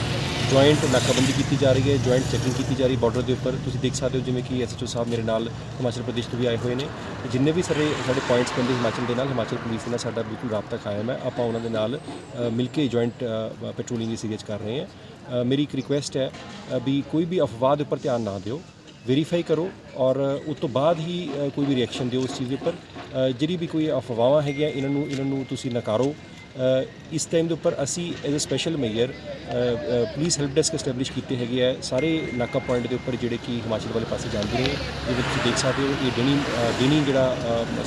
ਜੁਆਇੰਟ ਨਾਕਾਬੰਦੀ ਕੀਤੀ ਜਾ ਰਹੀ ਹੈ, ਜੁਆਇੰਟ ਚੈਕਿੰਗ ਕੀਤੀ ਜਾ ਰਹੀ ਬਾਰਡਰ ਦੇ ਉੱਪਰ। ਤੁਸੀਂ ਦੇਖ ਸਕਦੇ ਹੋ ਜਿਵੇਂ ਕਿ ਐਸਐਚਓ ਸਾਹਿਬ ਮੇਰੇ ਨਾਲ ਹਿਮਾਚਲ ਪ੍ਰਦੇਸ਼ ਤੋਂ ਵੀ ਆਏ ਹੋਏ ਨੇ। ਜਿੰਨੇ ਵੀ ਸਾਡੇ ਪੁਆਇੰਟਸ ਪੈਂਦੇ ਹਿਮਾਚਲ ਦੇ ਨਾਲ, ਹਿਮਾਚਲ ਪੁਲਿਸ ਦੇ ਨਾਲ ਸਾਡਾ ਬਿਲਕੁਲ ਰਾਬਤਾ ਕਾਇਮ ਹੈ। ਆਪਾਂ ਉਹਨਾਂ ਦੇ ਨਾਲ ਮਿਲ ਕੇ ਜੁਆਇੰਟ ਪੈਟਰੋਲਿੰਗ ਦੀ ਸੀਰੀਜ਼ ਕਰ ਰਹੇ ਹਾਂ। ਮੇਰੀ ਇੱਕ ਰਿਕੁਐਸਟ ਹੈ ਵੀ ਕੋਈ ਵੀ ਅਫਵਾਹ ਦੇ ਉੱਪਰ ਧਿਆਨ ਨਾ ਦਿਓ, ਵੈਰੀਫਾਈ ਕਰੋ ਔਰ ਉਸ ਤੋਂ ਬਾਅਦ ਹੀ ਕੋਈ ਵੀ ਰਿਐਕਸ਼ਨ ਦਿਓ ਉਸ ਚੀਜ਼ ਦੇ ਉੱਪਰ। ਜਿਹੜੀ ਵੀ ਕੋਈ ਅਫਵਾਹਾਂ ਹੈਗੀਆਂ ਇਹਨਾਂ ਨੂੰ ਤੁਸੀਂ ਨਕਾਰੋ। ਇਸ ਟਾਈਮ ਦੇ ਉੱਪਰ ਅਸੀਂ as a special major police help desk establish ਕੀਤੇ ਹੈਗੇ ਆ ਸਾਰੇ ਨਾਕਾ ਪੁਆਇੰਟ ਦੇ ਉੱਪਰ ਜਿਹੜੇ ਕਿ ਹਿਮਾਚਲ ਵਾਲੇ ਪਾਸੇ ਜਾਂਦੇ ਨੇ। ਜਿਵੇਂ ਤੁਸੀਂ ਦੇਖ ਸਕਦੇ ਹੋ ਇਹ ਡੇਨੀ ਜਿਹੜਾ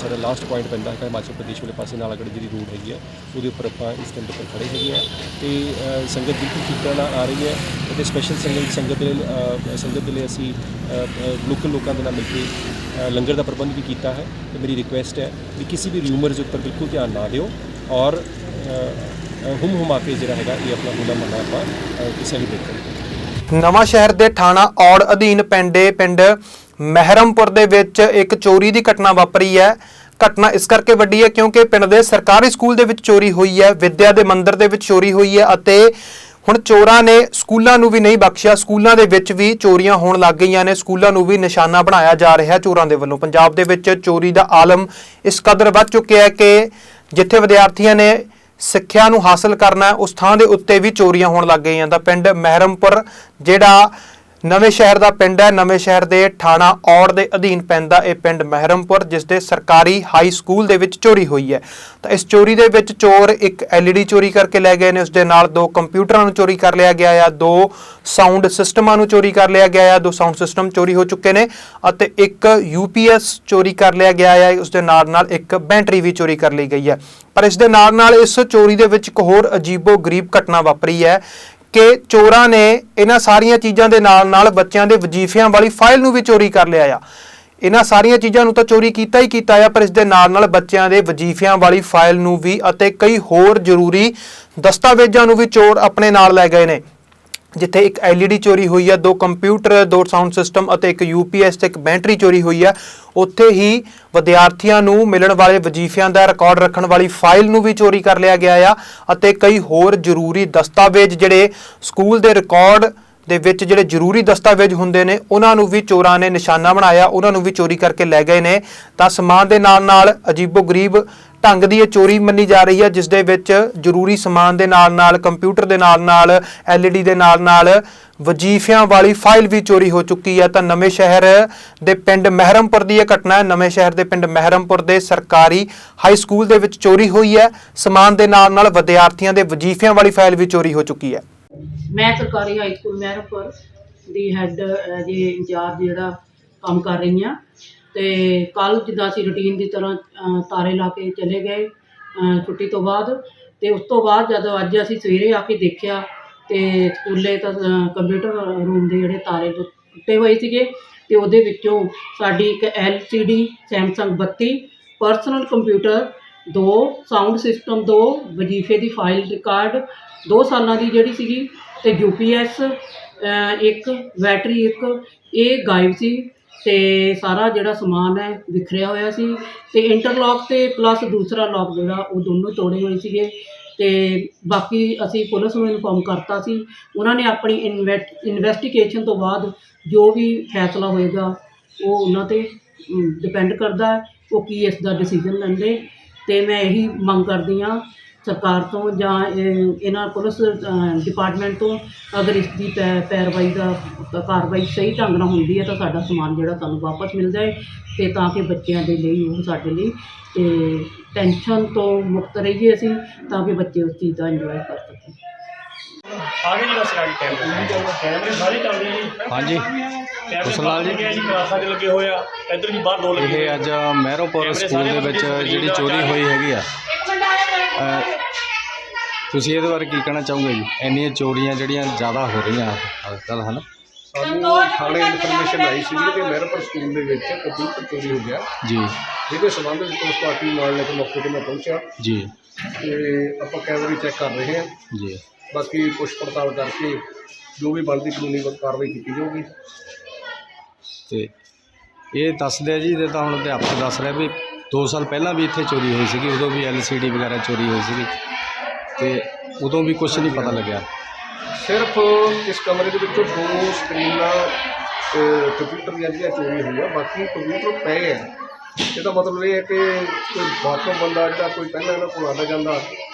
ਸਾਡਾ ਲਾਸਟ ਪੁਆਇੰਟ ਪੈਂਦਾ ਹੈਗਾ ਹਿਮਾਚਲ ਪ੍ਰਦੇਸ਼ ਵਾਲੇ ਪਾਸੇ ਨਾਲਾਗੜ੍ਹ ਜਿਹੜੀ ਰੋਡ ਹੈਗੀ ਆ ਉਹਦੇ ਉੱਪਰ ਆਪਾਂ ਇਸ ਟਾਈਮ ਦੇ ਉੱਪਰ ਖੜੇ ਹੈਗੇ ਆ ਤੇ ਸੰਗਤ ਬਿਲਕੁਲ ਠੀਕ ਤਰ੍ਹਾਂ ਨਾਲ ਆ ਰਹੀ ਹੈ। ਅਤੇ ਸਪੈਸ਼ਲ ਸੰਗਤ ਦੇ ਲਈ ਅਸੀਂ ਲੋਕਲ ਲੋਕਾਂ ਦੇ ਨਾਲ ਮਿਲ ਕੇ ਲੰਗਰ ਦਾ ਪ੍ਰਬੰਧ ਵੀ ਕੀਤਾ ਹੈ। ਤੇ ਮੇਰੀ ਰਿਕੁਐਸਟ ਹੈ ਵੀ ਕਿਸੇ ਵੀ ਰਿਊਮਰਸ ਉੱਪਰ ਬਿਲਕੁਲ ਧਿਆਨ ਨਾ ਦਿਓ ਔਰ ਹੁਮਾ ਕੇ ਜਿਹੜਾ ਹੈਗਾ ਇਹ ਆਪਣਾ ਹੋਲਾ ਮਹੱਲਾ ਆਪਾਂ ਸੈਲੀਬ੍ਰੇਟ ਕਰੀਏ। ਨਵਾਂ ਸ਼ਹਿਰ ਦੇ ਥਾਣਾ ਔੜ ਅਧੀਨ ਪੈਂਦੇ ਪਿੰਡ ਮਹਿਰਮਪੁਰ ਦੇ ਵਿੱਚ ਇੱਕ ਚੋਰੀ ਦੀ ਘਟਨਾ ਵਾਪਰੀ ਹੈ। ਘਟਨਾ ਇਸ ਕਰਕੇ ਵੱਡੀ ਹੈ ਕਿਉਂਕਿ ਪਿੰਡ ਦੇ ਸਰਕਾਰੀ ਸਕੂਲ ਦੇ ਵਿੱਚ ਚੋਰੀ ਹੋਈ ਹੈ, ਵਿੱਦਿਆ ਦੇ ਮੰਦਿਰ ਦੇ ਵਿੱਚ ਚੋਰੀ ਹੋਈ ਹੈ ਅਤੇ ਹੁਣ ਚੋਰਾਂ ਨੇ ਸਕੂਲਾਂ ਨੂੰ ਵੀ ਨਹੀਂ ਬਖਸ਼ਿਆ। ਸਕੂਲਾਂ ਦੇ ਵਿੱਚ ਵੀ ਚੋਰੀਆਂ ਹੋਣ ਲੱਗ ਗਈਆਂ ਨੇ, ਸਕੂਲਾਂ ਨੂੰ ਵੀ ਨਿਸ਼ਾਨਾ ਬਣਾਇਆ ਜਾ ਰਿਹਾ ਚੋਰਾਂ ਦੇ ਵੱਲੋਂ। ਪੰਜਾਬ ਦੇ ਵਿੱਚ ਚੋਰੀ ਦਾ ਆਲਮ ਇਸ ਕਦਰ ਵੱਧ ਚੁੱਕਿਆ ਹੈ ਕਿ ਜਿੱਥੇ ਵਿਦਿਆਰਥੀਆਂ ਨੇ ਸਿੱਖਿਆ ਨੂੰ ਹਾਸਲ ਕਰਨਾ ਉਸ ਥਾਂ ਦੇ ਉੱਤੇ ਵੀ ਚੋਰੀਆਂ ਹੋਣ ਲੱਗ ਗਈਆਂ। ਤਾਂ ਪਿੰਡ ਮਹਿਰਮਪੁਰ ਜਿਹੜਾ ਨਵੇਂ ਸ਼ਹਿਰ ਦਾ ਪਿੰਡ ਹੈ, ਨਵੇਂ ਸ਼ਹਿਰ ਦੇ ਥਾਣਾ ਔੜ ਦੇ ਅਧੀਨ ਪੈਂਦਾ ਇਹ ਪਿੰਡ ਮਹਿਰਮਪੁਰ, ਜਿਸ ਦੇ ਸਰਕਾਰੀ ਹਾਈ ਸਕੂਲ ਦੇ ਵਿੱਚ ਚੋਰੀ ਹੋਈ ਹੈ। ਤਾਂ ਇਸ ਚੋਰੀ ਦੇ ਵਿੱਚ ਚੋਰ ਇੱਕ LED ਚੋਰੀ ਕਰਕੇ ਲੈ ਗਏ ਨੇ, ਉਸ ਦੇ ਨਾਲ 2 ਕੰਪਿਊਟਰਾਂ ਨੂੰ ਚੋਰੀ ਕਰ ਲਿਆ ਗਿਆ ਆ, 2 ਸਾਊਂਡ ਸਿਸਟਮਾਂ ਨੂੰ ਚੋਰੀ ਕਰ ਲਿਆ ਗਿਆ ਆ, 2 ਸਾਊਂਡ ਸਿਸਟਮ ਚੋਰੀ ਹੋ ਚੁੱਕੇ ਨੇ ਅਤੇ ਇੱਕ UPS ਚੋਰੀ ਕਰ ਲਿਆ ਗਿਆ ਆ। ਉਸ ਦੇ ਨਾਲ ਇੱਕ ਬੈਟਰੀ ਵੀ ਚੋਰੀ ਕਰ ਲਈ ਗਈ ਹੈ। ਪਰ ਇਸ ਦੇ ਨਾਲ ਇਸ ਚੋਰੀ ਦੇ ਵਿੱਚ ਇੱਕ ਹੋਰ ਅਜੀਬੋ-ਗਰੀਬ ਘਟਨਾ ਵਾਪਰੀ ਹੈ ਕਿ ਚੋਰਾਂ ਨੇ ਇਹਨਾਂ ਸਾਰੀਆਂ ਚੀਜ਼ਾਂ ਦੇ ਨਾਲ ਬੱਚਿਆਂ ਦੇ ਵਜ਼ੀਫਿਆਂ ਵਾਲੀ ਫਾਈਲ ਨੂੰ ਵੀ ਚੋਰੀ ਕਰ ਲਿਆ ਆ। ਇਹਨਾਂ ਸਾਰੀਆਂ ਚੀਜ਼ਾਂ ਨੂੰ ਤਾਂ ਚੋਰੀ ਕੀਤਾ ਹੀ ਕੀਤਾ ਆ, ਪਰ ਇਸ ਦੇ ਨਾਲ ਬੱਚਿਆਂ ਦੇ ਵਜ਼ੀਫਿਆਂ ਵਾਲੀ ਫਾਈਲ ਨੂੰ ਵੀ ਅਤੇ ਕਈ ਹੋਰ ਜ਼ਰੂਰੀ ਦਸਤਾਵੇਜ਼ਾਂ ਨੂੰ ਵੀ ਚੋਰ ਆਪਣੇ ਨਾਲ ਲੈ ਗਏ ਨੇ। ਜਿੱਥੇ ਇੱਕ LED ਚੋਰੀ ਹੋਈ ਹੈ, 2 ਕੰਪਿਊਟਰ, 2 ਸਾਊਂਡ ਸਿਸਟਮ ਅਤੇ ਇੱਕ UPS ਤੇ ਇੱਕ ਬੈਟਰੀ ਚੋਰੀ ਹੋਈ ਹੈ, ਉੱਥੇ ਹੀ ਵਿਦਿਆਰਥੀਆਂ ਨੂੰ ਮਿਲਣ ਵਾਲੇ ਵਜ਼ੀਫਿਆਂ ਦਾ ਰਿਕਾਰਡ ਰੱਖਣ ਵਾਲੀ ਫਾਈਲ ਨੂੰ ਵੀ ਚੋਰੀ ਕਰ ਲਿਆ ਗਿਆ ਆ ਅਤੇ ਕਈ ਹੋਰ ਜ਼ਰੂਰੀ ਦਸਤਾਵੇਜ਼ ਜਿਹੜੇ ਸਕੂਲ ਦੇ ਰਿਕਾਰਡ ਦੇ ਵਿੱਚ ਜਿਹੜੇ ਜ਼ਰੂਰੀ ਦਸਤਾਵੇਜ਼ ਹੁੰਦੇ ਨੇ ਉਹਨਾਂ ਨੂੰ ਵੀ ਚੋਰਾਂ ਨੇ ਨਿਸ਼ਾਨਾ ਬਣਾਇਆ, ਉਹਨਾਂ ਨੂੰ ਵੀ ਚੋਰੀ ਕਰਕੇ ਲੈ ਗਏ ਨੇ। ਤਾਂ ਸਮਾਨ ਦੇ ਨਾਲ ਅਜੀਬੋ-ਗਰੀਬ ਢੰਗ ਦੀ ਇਹ ਚੋਰੀ ਮੰਨੀ ਜਾ ਰਹੀ ਹੈ, ਜਿਸ ਦੇ ਵਿੱਚ ਜ਼ਰੂਰੀ ਸਮਾਨ ਦੇ ਨਾਲ ਕੰਪਿਊਟਰ ਦੇ ਨਾਲ LED ਦੇ ਨਾਲ ਵਜ਼ੀਫਿਆਂ ਵਾਲੀ ਫਾਈਲ ਵੀ ਚੋਰੀ ਹੋ ਚੁੱਕੀ ਹੈ। ਤਾਂ ਨਵੇਂ ਸ਼ਹਿਰ ਦੇ ਪਿੰਡ ਮਹਿਰਮਪੁਰ ਦੀ ਇਹ ਘਟਨਾ ਹੈ। ਨਵੇਂ ਸ਼ਹਿਰ ਦੇ ਪਿੰਡ ਮਹਿਰਮਪੁਰ ਦੇ ਸਰਕਾਰੀ ਹਾਈ ਸਕੂਲ ਦੇ ਵਿੱਚ ਚੋਰੀ ਹੋਈ ਹੈ। ਸਮਾਨ ਦੇ ਨਾਲ ਵਿਦਿਆਰਥੀਆਂ ਦੇ ਵਜ਼ੀਫਿਆਂ ਵਾਲੀ ਫਾਈਲ ਵੀ ਚੋਰੀ ਹੋ ਚੁੱਕੀ ਹੈ। ਮੈਂ ਸਰਕਾਰੀ ਹਾਈ ਸਕੂਲ ਮਹਿਰਮਪੁਰ ਦੀ ਹੈੱਡ ਜੀ ਇੰਚਾਰਜ ਜਿਹੜਾ ਕੰਮ ਕਰ ਰਹੀ ਹਾਂ। ਅਤੇ ਕੱਲ੍ਹ ਜਿੱਦਾਂ ਅਸੀਂ ਰੂਟੀਨ ਦੀ ਤਰ੍ਹਾਂ ਤਾਰੇ ਲਾ ਕੇ ਚਲੇ ਗਏ ਛੁੱਟੀ ਤੋਂ ਬਾਅਦ, ਅਤੇ ਉਸ ਤੋਂ ਬਾਅਦ ਜਦੋਂ ਅੱਜ ਅਸੀਂ ਸਵੇਰੇ ਆ ਕੇ ਦੇਖਿਆ ਅਤੇ ਸਕੂਲੇ ਤਾਂ ਕੰਪਿਊਟਰ ਰੂਮ ਦੇ ਜਿਹੜੇ ਤਾਰੇ ਟੁੱਟੇ ਹੋਏ ਸੀਗੇ ਤੇ ਉਹਦੇ ਵਿੱਚੋਂ ਸਾਡੀ ਇੱਕ LCD Samsung 32, personal computer 2, sound system 2, ਵਜ਼ੀਫੇ ਦੀ ਫਾਈਲ ਰਿਕਾਰਡ 2 ਸਾਲਾਂ ਦੀ ਜਿਹੜੀ ਸੀਗੀ, ਤੇ UPS 1, ਬੈਟਰੀ 1, ਇਹ ਗਾਇਬ ਸੀ। ਤੇ ਸਾਰਾ ਜਿਹੜਾ ਸਮਾਨ ਹੈ ਵਿਖਰਿਆ ਹੋਇਆ ਸੀ, ਤੇ ਇੰਟਰਲੌਕ ਤੇ ਪਲੱਸ ਦੂਸਰਾ ਲੌਕ ਜਿਹੜਾ ਉਹ ਦੋਨੋਂ ਤੋੜੇ ਹੋਏ ਸੀਗੇ। ਤੇ ਬਾਕੀ ਅਸੀਂ ਪੁਲਿਸ ਨੂੰ ਇਨਫੋਰਮ ਕਰਤਾ ਸੀ, ਉਹਨਾਂ ਨੇ ਆਪਣੀ ਇਨਵੈਸਟੀਗੇਸ਼ਨ ਤੋਂ ਬਾਅਦ ਜੋ ਵੀ ਫੈਸਲਾ ਹੋਏਗਾ ਉਹ ਉਹਨਾਂ ਤੇ ਡਿਪੈਂਡ ਕਰਦਾ ਹੈ, ਉਹ ਕੀ ਇਸ ਦਾ ਡਿਸੀਜਨ ਲੈਂਦੇ। ਤੇ ਮੈਂ ਇਹੀ ਮੰਗ ਕਰਦੀ ਹਾਂ ਸਰਕਾਰ ਤੋਂ ਜਾਂ ਇਹਨਾਂ ਪੁਲਿਸ ਡਿਪਾਰਟਮੈਂਟ ਤੋਂ, ਅਗਰ ਇਸ ਦੀ ਕਾਰਵਾਈ ਸਹੀ ਢੰਗ ਨਾਲ ਹੁੰਦੀ ਹੈ ਤਾਂ ਸਾਡਾ ਸਮਾਨ ਜਿਹੜਾ ਸਾਨੂੰ ਵਾਪਸ ਮਿਲ ਜਾਏ, ਤੇ ਤਾਂ ਕਿ ਬੱਚਿਆਂ ਦੇ ਲਈ ਉਹ ਸਾਡੇ ਲਈ ਤੇ ਟੈਨਸ਼ਨ ਤੋਂ ਮੁਕਤ ਰਹੀਏ ਅਸੀਂ, ਤਾਂ ਕਿ ਬੱਚੇ ਉਸ ਚੀਜ਼ ਦਾ ਇੰਜੋਏ ਕਰ ਸਕਣ। ਆਗੇ ਜਿਹੜਾ ਸਿਆਜ ਕੈਮਰੇ ਸਾਰੇ ਚੱਲਦੇ ਆ ਜੀ। ਹਾਂਜੀ ਕੁਸ਼ਲਾਲ ਜੀ ਕਲਾਸਾਂ 'ਚ ਲੱਗੇ ਹੋਏ ਆ, ਇੱਧਰ ਵੀ ਬਾਹਰ 2 ਲੱਗੇ। ਇਹ ਅੱਜ ਮਹਿਰੋਪੁਰ ਸਕੂਲ ਦੇ ਵਿੱਚ ਜਿਹੜੀ ਚੋਰੀ ਹੋਈ ਹੈਗੀ ਆ, ਤੁਸੀਂ ਇਹਦੇ ਬਾਰੇ ਕੀ ਕਹਿਣਾ ਚਾਹੋਗੇ ਜੀ? ਇੰਨੀਆਂ ਚੋਰੀਆਂ ਜਿਹੜੀਆਂ ਜ਼ਿਆਦਾ ਹੋ ਰਹੀਆਂ ਅੱਜ ਕੱਲ੍ਹ, ਹਨ? ਸਾਨੂੰ ਥਾਣੇ ਇਨਫੋਰਮੇਸ਼ਨ ਆਈ ਸੀ ਕਿ ਮਹਿਰੋਪੁਰ ਸਕੂਲ ਦੇ ਵਿੱਚ ਕੰਪਿਊਟਰ ਚੋਰੀ ਹੋ ਗਿਆ ਜੀ, ਜਿਹਦੇ ਸੰਬੰਧ ਵਿੱਚ ਪੁਲਿਸ ਪਾਰਟੀ ਨਾਲ ਲੈ ਕੇ ਮੌਕੇ 'ਤੇ ਮੈਂ ਪਹੁੰਚਿਆ ਜੀ, ਤੇ ਆਪਾਂ ਕੈਮਰੇ ਚੈੱਕ ਕਰ ਰਹੇ ਹਾਂ ਜੀ। ਬਾਕੀ ਪੁੱਛ ਪੜਤਾਲ ਕਰਕੇ ਜੋ ਵੀ ਬਣਦੀ ਕਾਨੂੰਨੀ ਕਾਰਵਾਈ ਕੀਤੀ ਜਾਊਗੀ। ਤੇ ਇਹ ਦੱਸਦੇ ਆ ਜੀ, ਜੇ ਤਾਂ ਹੁਣ ਅਧਿਆਪਕ ਦੱਸ ਰਿਹਾ ਵੀ 2 ਸਾਲ ਪਹਿਲਾਂ ਵੀ ਇੱਥੇ ਚੋਰੀ ਹੋਈ ਸੀਗੀ, ਉਦੋਂ ਵੀ LCD ਵਗੈਰਾ ਚੋਰੀ ਹੋਈ ਸੀਗੀ, ਤੇ ਉਦੋਂ ਵੀ ਕੁਝ ਨਹੀਂ ਪਤਾ ਲੱਗਿਆ। ਸਿਰਫ ਇਸ ਕਮਰੇ ਦੇ ਵਿੱਚੋਂ 2 ਸਕਰੀਨਾਂ ਕੰਪਿਊਟਰ ਦੀਆਂ ਜਿਹੜੀਆਂ ਚੋਰੀ ਹੋਈਆਂ, ਬਾਕੀ ਕੰਪਿਊਟਰ ਪਏ ਹੈ। ਇਹਦਾ ਮਤਲਬ ਇਹ ਹੈ ਕਿ ਕੋਈ ਬਾਹਰੋਂ ਬੰਦਾ ਜਿਹੜਾ ਕੋਈ ਪਹਿਲਾਂ ਇਹਨਾਂ ਕੋਲ ਆਉਂਦਾ ਜਾਂਦਾ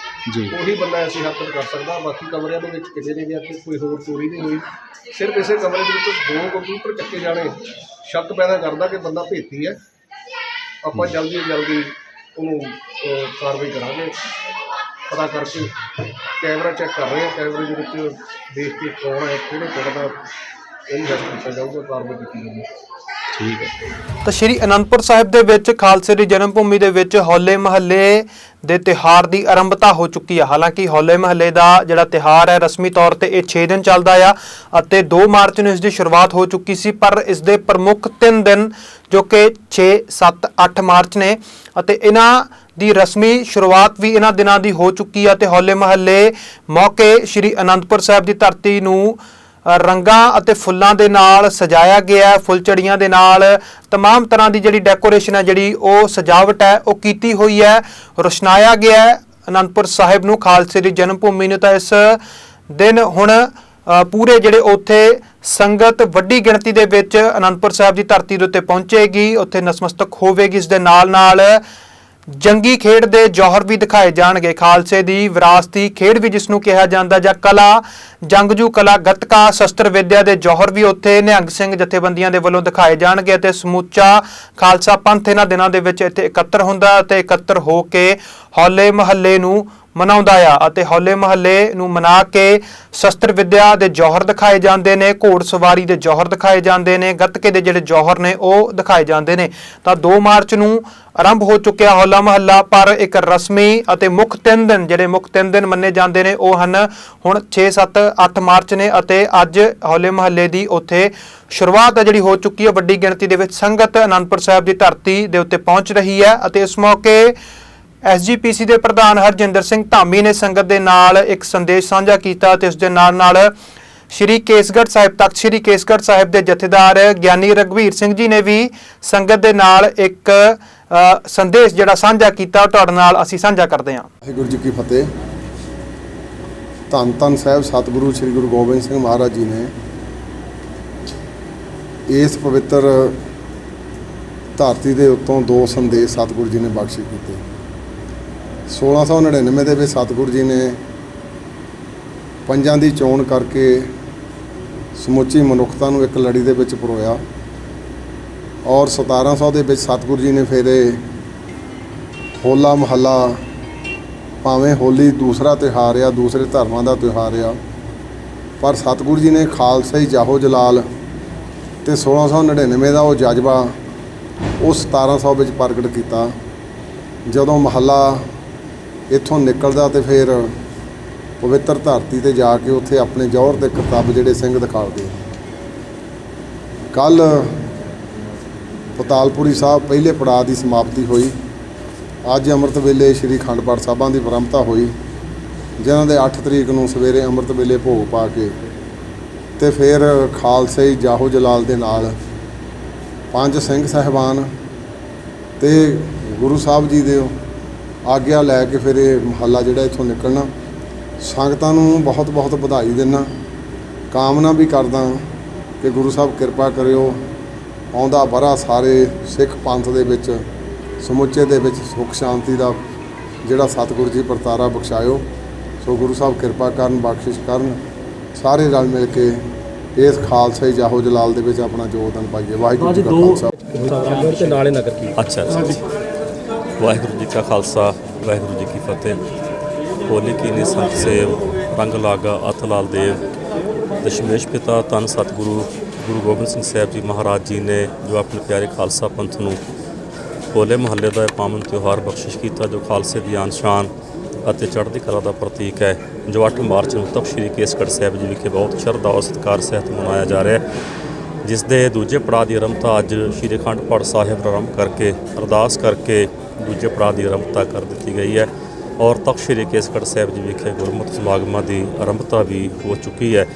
ਜੀ, ਉਹੀ ਬੰਦਾ ਅਸੀਂ ਹੱਥ ਕਰ ਸਕਦਾ। ਬਾਕੀ ਕਮਰਿਆਂ ਦੇ ਵਿੱਚ ਕਿਤੇ ਨਹੀਂ ਗਿਆ ਕਿ ਕੋਈ ਹੋਰ ਚੋਰੀ ਨਹੀਂ ਹੋਈ। ਸਿਰਫ ਇਸੇ ਕਮਰੇ ਦੇ ਵਿੱਚੋਂ 2 ਕੰਪਿਊਟਰ ਚੱਕੇ ਜਾਣੇ ਸ਼ੱਕ ਪੈਦਾ ਕਰਦਾ ਕਿ ਬੰਦਾ ਭੇਤੀ ਹੈ। ਆਪਾਂ ਜਲਦੀ ਤੋਂ ਜਲਦੀ ਉਹਨੂੰ ਕਾਰਵਾਈ ਕਰਾਂਗੇ। ਪਤਾ ਕਰਕੇ ਕੈਮਰਾ ਚੈੱਕ ਕਰ ਰਹੇ ਹਾਂ, ਕੈਮਰੇ ਦੇ ਵਿੱਚ ਦੇਖ ਕੇ ਕੌਣ ਹੈ, ਕਿਹੜੇ ਪਿੰਡ ਦਾ, ਇਹਨੂੰ ਜੱਜ ਕੀਤਾ ਜਾਊਗਾ, ਕਾਰਵਾਈ ਕੀਤੀ ਜਾਊਗੀ। ਠੀਕ ਹੈ। ਤਾਂ ਸ਼੍ਰੀ ਅਨੰਦਪੁਰ ਸਾਹਿਬ ਦੇ ਵਿੱਚ ਖਾਲਸੇ ਦੀ ਜਨਮ ਭੂਮੀ ਦੇ ਵਿੱਚ ਹੋਲੇ ਮਹੱਲੇ ਦੇ ਤਿਉਹਾਰ ਦੀ ਆਰੰਭਤਾ ਹੋ ਚੁੱਕੀ ਹੈ। ਹਾਲਾਂਕਿ ਹੋਲੇ ਮਹੱਲੇ ਦਾ ਜਿਹੜਾ ਤਿਉਹਾਰ ਹੈ ਰਸਮੀ ਤੌਰ ਤੇ ਇਹ 6 ਦਿਨ ਚੱਲਦਾ ਆ ਅਤੇ 2 ਮਾਰਚ ਨੂੰ ਇਸ ਦੀ ਸ਼ੁਰੂਆਤ ਹੋ ਚੁੱਕੀ ਸੀ, ਪਰ ਇਸ ਦੇ ਪ੍ਰਮੁੱਖ 3 ਦਿਨ ਜੋ ਕਿ 6, 7, 8 ਮਾਰਚ ਨੇ, ਅਤੇ ਇਹਨਾਂ ਦੀ ਰਸਮੀ ਸ਼ੁਰੂਆਤ ਵੀ ਇਹਨਾਂ ਦਿਨਾਂ ਦੀ ਹੋ ਚੁੱਕੀ ਹੈ। ਤੇ ਹੋਲੇ ਮਹੱਲੇ ਮੌਕੇ ਸ਼੍ਰੀ ਅਨੰਦਪੁਰ ਸਾਹਿਬ ਦੀ ਧਰਤੀ ਨੂੰ ਰੰਗਾਂ ਅਤੇ ਫੁੱਲਾਂ ਦੇ ਨਾਲ ਸਜਾਇਆ ਗਿਆ ਹੈ। ਫੁੱਲਝੜੀਆਂ ਦੇ ਨਾਲ तमाम ਤਰ੍ਹਾਂ ਦੀ ਜਿਹੜੀ ਡੈਕੋਰੇਸ਼ਨ ਹੈ, ਜਿਹੜੀ ਉਹ ਸਜਾਵਟ ਹੈ, ਉਹ ਕੀਤੀ ਹੋਈ ਹੈ, ਰੋਸ਼ਨਾਇਆ ਗਿਆ ਹੈ ਅਨੰਦਪੁਰ ਸਾਹਿਬ ਨੂੰ, ਖਾਲਸੇ ਦੀ ਜਨਮ ਭੂਮੀ ਨੂੰ। ਤਾਂ ਇਸ ਦਿਨ ਹੁਣ ਪੂਰੇ ਜਿਹੜੇ ਉੱਥੇ ਸੰਗਤ ਵੱਡੀ ਗਿਣਤੀ ਦੇ ਵਿੱਚ ਅਨੰਦਪੁਰ ਸਾਹਿਬ ਦੀ ਧਰਤੀ ਦੇ ਉੱਤੇ ਪਹੁੰਚੇਗੀ, ਉੱਥੇ ਨਸਮਸਤਕ ਹੋਵੇਗੀ। ਇਸ ਦੇ ਨਾਲ ਨਾਲ ਜੰਗੀ ਖੇਡ ਦੇ ਜੌਹਰ ਵੀ ਦਿਖਾਏ ਜਾਣਗੇ। ਖਾਲਸੇ ਦੀ ਵਿਰਾਸਤੀ ਖੇਡ ਵੀ ਜਿਸ ਨੂੰ ਕਿਹਾ ਜਾਂਦਾ, ਜਾਂ ਕਲਾ, ਜੰਗਜੂ ਕਲਾ, ਗੱਤਕਾ, ਸ਼ਸਤਰ ਵਿਦਿਆ ਦੇ ਜੌਹਰ ਵੀ ਉੱਥੇ ਨਿਹੰਗ ਸਿੰਘ ਜਥੇਬੰਦੀਆਂ ਦੇ ਵੱਲੋਂ ਦਿਖਾਏ ਜਾਣਗੇ। ਅਤੇ ਸਮੁੱਚਾ ਖਾਲਸਾ ਪੰਥ ਇਹਨਾਂ ਦਿਨਾਂ ਦੇ ਵਿੱਚ ਇੱਥੇ ਇਕੱਤਰ ਹੁੰਦਾ ਅਤੇ ਇਕੱਤਰ ਹੋ ਕੇ ਹੋਲੇ ਮਹੱਲੇ ਨੂੰ ਮਨਾਉਂਦਾ ਆ। ਅਤੇ ਹੋਲੇ ਮਹੱਲੇ ਨੂੰ ਮਨਾ ਕੇ ਸ਼ਸਤਰ ਵਿਦਿਆ ਦੇ ਜੌਹਰ ਦਿਖਾਏ ਜਾਂਦੇ ਨੇ, ਘੋੜ ਸਵਾਰੀ ਦੇ ਜੌਹਰ ਦਿਖਾਏ ਜਾਂਦੇ ਨੇ, ਗੱਤਕੇ ਦੇ ਜਿਹੜੇ ਜੌਹਰ ਨੇ ਉਹ ਦਿਖਾਏ ਜਾਂਦੇ ਨੇ। ਤਾਂ 2 ਮਾਰਚ ਨੂੰ ਆਰੰਭ ਹੋ ਚੁੱਕਿਆ ਹੋਲਾ ਮਹੱਲਾ, ਪਰ ਇੱਕ ਰਸਮੀ ਅਤੇ ਮੁੱਖ 3 ਦਿਨ ਜਿਹੜੇ ਮੁੱਖ 3 ਦਿਨ ਮੰਨੇ ਜਾਂਦੇ ਨੇ ਉਹ ਹਨ ਹੁਣ 6, 7, 8 ਮਾਰਚ ਨੇ। ਅਤੇ ਅੱਜ ਹੋਲੇ ਮਹੱਲੇ ਦੀ ਉੱਥੇ ਸ਼ੁਰੂਆਤ ਹੈ ਜਿਹੜੀ ਹੋ ਚੁੱਕੀ ਹੈ। ਵੱਡੀ ਗਿਣਤੀ ਦੇ ਵਿੱਚ ਸੰਗਤ ਅਨੰਦਪੁਰ ਸਾਹਿਬ ਦੀ ਧਰਤੀ ਦੇ ਉੱਤੇ ਪਹੁੰਚ ਰਹੀ ਹੈ। ਅਤੇ ਇਸ ਮੌਕੇ SGPC ਦੇ ਪ੍ਰਧਾਨ ਹਰਜਿੰਦਰ ਸਿੰਘ ਧਾਮੀ ਨੇ ਸੰਗਤ ਦੇ ਨਾਲ ਇੱਕ ਸੰਦੇਸ਼ ਸਾਂਝਾ ਕੀਤਾ, ਤੇ ਉਸ ਦੇ ਨਾਲ ਨਾਲ ਸ਼੍ਰੀ ਕੇਸਗੜ੍ਹ ਸਾਹਿਬ ਤਖਤ ਸ਼੍ਰੀ ਕੇਸਗੜ੍ਹ ਸਾਹਿਬ ਦੇ ਜਥੇਦਾਰ ਗਿਆਨੀ ਰਘਵੀਰ ਸਿੰਘ ਜੀ ਨੇ ਵੀ ਸੰਗਤ ਦੇ ਨਾਲ ਇੱਕ ਸੰਦੇਸ਼ ਜਿਹੜਾ ਸਾਂਝਾ ਕੀਤਾ, ਤੁਹਾਡੇ ਨਾਲ ਅਸੀਂ ਸਾਂਝਾ ਕਰਦੇ ਹਾਂ। ਵਾਹਿਗੁਰੂ ਜੀ ਕੀ ਫਤਿਹ। ਧੰਨ ਧੰਨ ਸਾਹਿਬ ਸਤਿਗੁਰੂ ਸ੍ਰੀ ਗੁਰੂ ਗੋਬਿੰਦ ਸਿੰਘ ਮਹਾਰਾਜ ਜੀ ਨੇ ਇਸ ਪਵਿੱਤਰ ਧਰਤੀ ਦੇ ਉੱਤੋਂ 2 ਸੰਦੇਸ਼ ਸਤਿਗੁਰੂ ਜੀ ਨੇ ਬਖਸ਼ੇ ਕੀਤੇ। 1699 ਦੇ ਵਿੱਚ ਸਤਿਗੁਰੂ ਜੀ ਨੇ ਪੰਜਾਂ ਦੀ ਚੋਣ ਕਰਕੇ ਸਮੁੱਚੀ ਮਨੁੱਖਤਾ ਨੂੰ ਇੱਕ ਲੜੀ ਦੇ ਵਿੱਚ ਪਰੋਇਆ, ਔਰ 1700 ਦੇ ਵਿੱਚ ਸਤਿਗੁਰੂ ਜੀ ਨੇ ਫਿਰ ਹੋਲਾ ਮਹੱਲਾ, ਭਾਵੇਂ ਹੋਲੀ ਦੂਸਰਾ ਤਿਉਹਾਰ ਆ, ਦੂਸਰੇ ਧਰਮਾਂ ਦਾ ਤਿਉਹਾਰ ਆ, ਪਰ ਸਤਿਗੁਰੂ ਜੀ ਨੇ ਖਾਲਸਾਈ ਜਾਹੋ ਜਲਾਲ ਤੇ 1699 ਦਾ ਉਹ ਜਜ਼ਬਾ ਉਹ 1700 ਵਿੱਚ ਪ੍ਰਗਟ ਕੀਤਾ। ਜਦੋਂ ਮਹੱਲਾ ਇੱਥੋਂ ਨਿਕਲਦਾ ਤੇ ਫਿਰ ਪਵਿੱਤਰ ਧਰਤੀ ਤੇ ਜਾ ਕੇ ਉੱਥੇ ਆਪਣੇ ਜੌਹਰ ਦੇ ਕਰਤੱਵ ਜਿਹੜੇ ਸਿੰਘ ਦਿਖਾਉਂਦੇ। ਕੱਲ੍ਹ ਪਤਾਲਪੁਰੀ ਸਾਹਿਬ ਪਹਿਲੇ ਪੜਾਅ ਦੀ ਸਮਾਪਤੀ ਹੋਈ। ਅੱਜ ਅੰਮ੍ਰਿਤ ਵੇਲੇ ਸ਼੍ਰੀ ਅਖੰਡ ਪਾਠ ਸਾਹਿਬਾਂ ਦੀ ਵਿਰੰਭਤਾ ਹੋਈ, ਜਿਨ੍ਹਾਂ ਦੇ 8 ਤਰੀਕ ਨੂੰ ਸਵੇਰੇ ਅੰਮ੍ਰਿਤ ਵੇਲੇ ਭੋਗ ਪਾ ਕੇ ਤੇ ਫਿਰ ਖਾਲਸੇ ਜਾਹੋ ਜਲਾਲ ਦੇ ਨਾਲ 5 ਸਿੰਘ ਸਾਹਿਬਾਨ ਤੇ ਗੁਰੂ ਸਾਹਿਬ ਜੀ ਦੇ ਆਗਿਆ ਲੈ ਕੇ ਫਿਰ ਇਹ ਮਹੱਲਾ ਜਿਹੜਾ ਇੱਥੋਂ ਨਿਕਲਣਾ। ਸੰਗਤਾਂ ਨੂੰ ਬਹੁਤ ਬਹੁਤ ਵਧਾਈ ਦਿੰਦਾ, ਕਾਮਨਾ ਵੀ ਕਰਦਾ ਕਿ ਗੁਰੂ ਸਾਹਿਬ ਕਿਰਪਾ ਕਰਿਓ, ਆਉਂਦਾ ਵਰ੍ਹਾ ਸਾਰੇ ਸਿੱਖ ਪੰਥ ਦੇ ਵਿੱਚ ਸਮੁੱਚੇ ਦੇ ਵਿੱਚ ਸੁੱਖ ਸ਼ਾਂਤੀ ਦਾ ਜਿਹੜਾ ਸਤਿਗੁਰੂ ਜੀ ਵਰਤਾਰਾ ਬਖਸ਼ਾਇਓ। ਸੋ ਗੁਰੂ ਸਾਹਿਬ ਕਿਰਪਾ ਕਰਨ, ਬਖਸ਼ਿਸ਼ ਕਰਨ, ਸਾਰੇ ਰਲ ਮਿਲ ਕੇ ਇਸ ਖਾਲਸੇ ਜਾਹੋ ਜਲਾਲ ਦੇ ਵਿੱਚ ਆਪਣਾ ਯੋਗਦਾਨ ਪਾਈਏ। ਵਾਹਿਗੁਰੂ ਜੀ ਕਾ ਖਾਲਸਾ। ਤੇ ਨਾਲੇ ਨਗਰ ਕੀ ਅੱਛਾ ਜੀ। ਵਾਹਿਗੁਰੂ ਜੀ ਕਾ ਖਾਲਸਾ, ਵਾਹਿਗੁਰੂ ਜੀ ਕੀ ਫਤਿਹ। ਹੋਲੀ ਕੀ ਨੀ ਸੰਤ ਸੇਵ, ਰੰਗ ਲਾਗਾ ਅਤ ਲਾਲ ਦੇਵ। ਦਸ਼ਮੇਸ਼ ਪਿਤਾ ਧੰਨ ਸਤਿਗੁਰੂ ਗੁਰੂ ਗੋਬਿੰਦ ਸਿੰਘ ਸਾਹਿਬ ਜੀ ਮਹਾਰਾਜ ਜੀ ਨੇ ਜੋ ਆਪਣੇ ਪਿਆਰੇ ਖਾਲਸਾ ਪੰਥ ਨੂੰ ਹੋਲੇ ਮਹੱਲੇ ਦਾ ਪਾਵਨ ਤਿਉਹਾਰ ਬਖਸ਼ਿਸ਼ ਕੀਤਾ, ਜੋ ਖਾਲਸੇ ਦੀ ਆਨ ਸ਼ਾਨ ਅਤੇ ਚੜ੍ਹਦੀ ਕਲਾ ਦਾ ਪ੍ਰਤੀਕ ਹੈ, ਜੋ 8 ਮਾਰਚ ਨੂੰ ਤਖ਼ਤ ਸ੍ਰੀ ਕੇਸਗੜ੍ਹ ਸਾਹਿਬ ਜੀ ਵਿਖੇ ਬਹੁਤ ਸ਼ਰਧਾ ਔਰ ਸਤਿਕਾਰ ਸਹਿਤ ਮਨਾਇਆ ਜਾ ਰਿਹਾ ਹੈ, ਜਿਸ ਦੇ ਦੂਜੇ ਪੜਾਅ ਦੀ ਆਰੰਭਤਾ ਅੱਜ ਸ਼੍ਰੀ ਅਖੰਡ ਪਾਠ ਸਾਹਿਬ ਆਰੰਭ ਕਰਕੇ ਅਰਦਾਸ ਕਰਕੇ ਦੂਜੇ ਪੜਾਅ ਦੀ ਆਰੰਭਤਾ ਕਰ ਦਿੱਤੀ ਗਈ ਹੈ ਔਰ ਤਖ਼ਤ ਸ੍ਰੀ ਕੇਸਗੜ੍ਹ ਸਾਹਿਬ ਜੀ ਵਿਖੇ ਗੁਰਮਤਿ ਸਮਾਗਮਾਂ ਦੀ ਆਰੰਭਤਾ ਵੀ ਹੋ ਚੁੱਕੀ ਹੈ,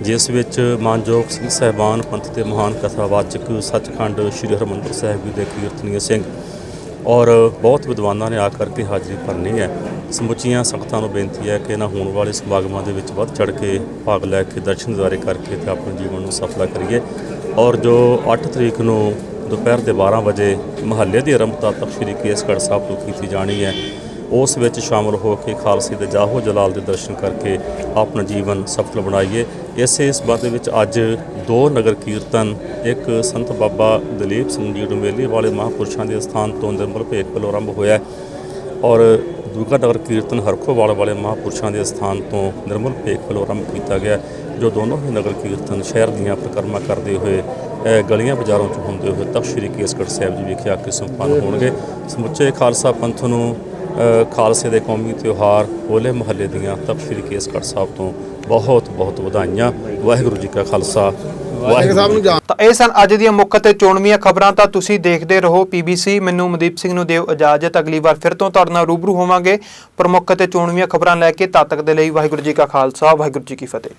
ਜਿਸ ਵਿੱਚ ਮਾਨਯੋਗ ਸਿੰਘ ਸਾਹਿਬਾਨ ਪੰਥ ਦੇ ਮਹਾਨ ਕਥਾਵਾਚਕ ਸੱਚਖੰਡ ਸ਼੍ਰੀ ਹਰਿਮੰਦਰ ਸਾਹਿਬ ਜੀ ਦੇ ਕੀਰਤਨੀਏ ਸਿੰਘ ਔਰ ਬਹੁਤ ਵਿਦਵਾਨਾਂ ਨੇ ਆ ਕਰਕੇ ਹਾਜ਼ਰੀ ਭਰਨੀ ਹੈ। ਸਮੁੱਚੀਆਂ ਸੰਗਤਾਂ ਨੂੰ ਬੇਨਤੀ ਹੈ ਕਿ ਇਹਨਾਂ ਹੋਣ ਵਾਲੇ ਸਮਾਗਮਾਂ ਦੇ ਵਿੱਚ ਵੱਧ ਚੜ੍ਹ ਕੇ ਭਾਗ ਲੈ ਕੇ ਦਰਸ਼ਨ ਦਿਦਾਰੇ ਕਰਕੇ ਤੇ ਆਪਣੇ ਜੀਵਨ ਨੂੰ ਸਫਲਾ ਕਰੀਏ ਔਰ ਜੋ 8 ਤਰੀਕ ਨੂੰ ਦੁਪਹਿਰ ਦੇ 12 ਵਜੇ ਮਹੱਲੇ ਦੀ ਆਰੰਭਤਾ ਤਖ਼ਤ ਸ੍ਰੀ ਕੇਸਗੜ੍ਹ ਸਾਹਿਬ ਤੋਂ ਕੀਤੀ ਜਾਣੀ ਹੈ, ਉਸ ਵਿੱਚ ਸ਼ਾਮਲ ਹੋ ਕੇ ਖਾਲਸੇ ਦੇ ਜਾਹੋ ਜਲਾਲ ਦੇ ਦਰਸ਼ਨ ਕਰਕੇ ਆਪਣਾ ਜੀਵਨ ਸਫਲ ਬਣਾਈਏ। ਇਸੇ ਸਬੰਧ ਵਿੱਚ ਅੱਜ 2 ਨਗਰ ਕੀਰਤਨ, ਇੱਕ ਸੰਤ ਬਾਬਾ ਦਲੀਪ ਸਿੰਘ ਜੀ ਡੁਮੇਲੀ ਵਾਲੇ ਮਹਾਂਪੁਰਸ਼ਾਂ ਦੇ ਸਥਾਨ ਤੋਂ ਨਿਰਮਲ ਭੇਖ ਵੱਲੋਂ ਆਰੰਭ ਹੋਇਆ ਔਰ ਦੂਜਾ ਨਗਰ ਕੀਰਤਨ ਹਰਖੋਵਾਲ ਵਾਲੇ ਮਹਾਂਪੁਰਸ਼ਾਂ ਦੇ ਸਥਾਨ ਤੋਂ ਨਿਰਮਲ ਭੇਖ ਵੱਲੋਂ ਆਰੰਭ ਕੀਤਾ ਗਿਆ, ਜੋ ਦੋਨੋਂ ਹੀ ਨਗਰ ਕੀਰਤਨ ਸ਼ਹਿਰ ਦੀਆਂ ਪਰਿਕਰਮਾ ਕਰਦੇ ਹੋਏ ਗਲੀਆਂ ਬਾਜ਼ਾਰਾਂ 'ਚ ਹੁੰਦੇ ਹੋਏ ਤਖ਼ਤ ਸ੍ਰੀ ਕੇਸਗੜ੍ਹ ਸਾਹਿਬ ਜੀ ਵਿਖੇ ਆ ਕੇ ਸੰਪੰਨ ਹੋਣਗੇ। ਸਮੁੱਚੇ ਖਾਲਸਾ ਪੰਥ ਨੂੰ ਖਾਲਸੇ ਦੇ ਕੌਮੀ ਤਿਉਹਾਰ ਹੋਲੇ ਮਹੱਲੇ ਦੀਆਂ ਤਖ਼ਤ ਸ੍ਰੀ ਕੇਸਗੜ੍ਹ ਸਾਹਿਬ ਤੋਂ ਬਹੁਤ ਬਹੁਤ ਵਧਾਈਆਂ। ਵਾਹਿਗੁਰੂ ਜੀ ਕਾ ਖਾਲਸਾ, ਵਾਹਿਗੁਰੂ। ਤਾਂ ਇਹ ਸਨ ਅੱਜ ਦੀਆਂ ਮੁੱਖ ਅਤੇ ਚੋਣਵੀਆਂ ਖਬਰਾਂ। ਤਾਂ ਤੁਸੀਂ ਦੇਖਦੇ ਰਹੋ PBC। ਮੈਨੂੰ ਮਨਦੀਪ ਸਿੰਘ ਨੂੰ ਦਿਓ ਇਜਾਜ਼ਤ। ਅਗਲੀ ਵਾਰ ਫਿਰ ਤੋਂ ਤੁਹਾਡੇ ਨਾਲ ਰੂਬਰੂ ਹੋਵਾਂਗੇ ਪ੍ਰਮੁੱਖ ਅਤੇ ਚੋਣਵੀਆਂ ਖਬਰਾਂ ਲੈ ਕੇ। ਤਦ ਤੱਕ ਦੇ ਲਈ ਵਾਹਿਗੁਰੂ ਜੀ ਕਾ ਖਾਲਸਾ, ਵਾਹਿਗੁਰੂ ਜੀ ਕੀ ਫਤਿਹ।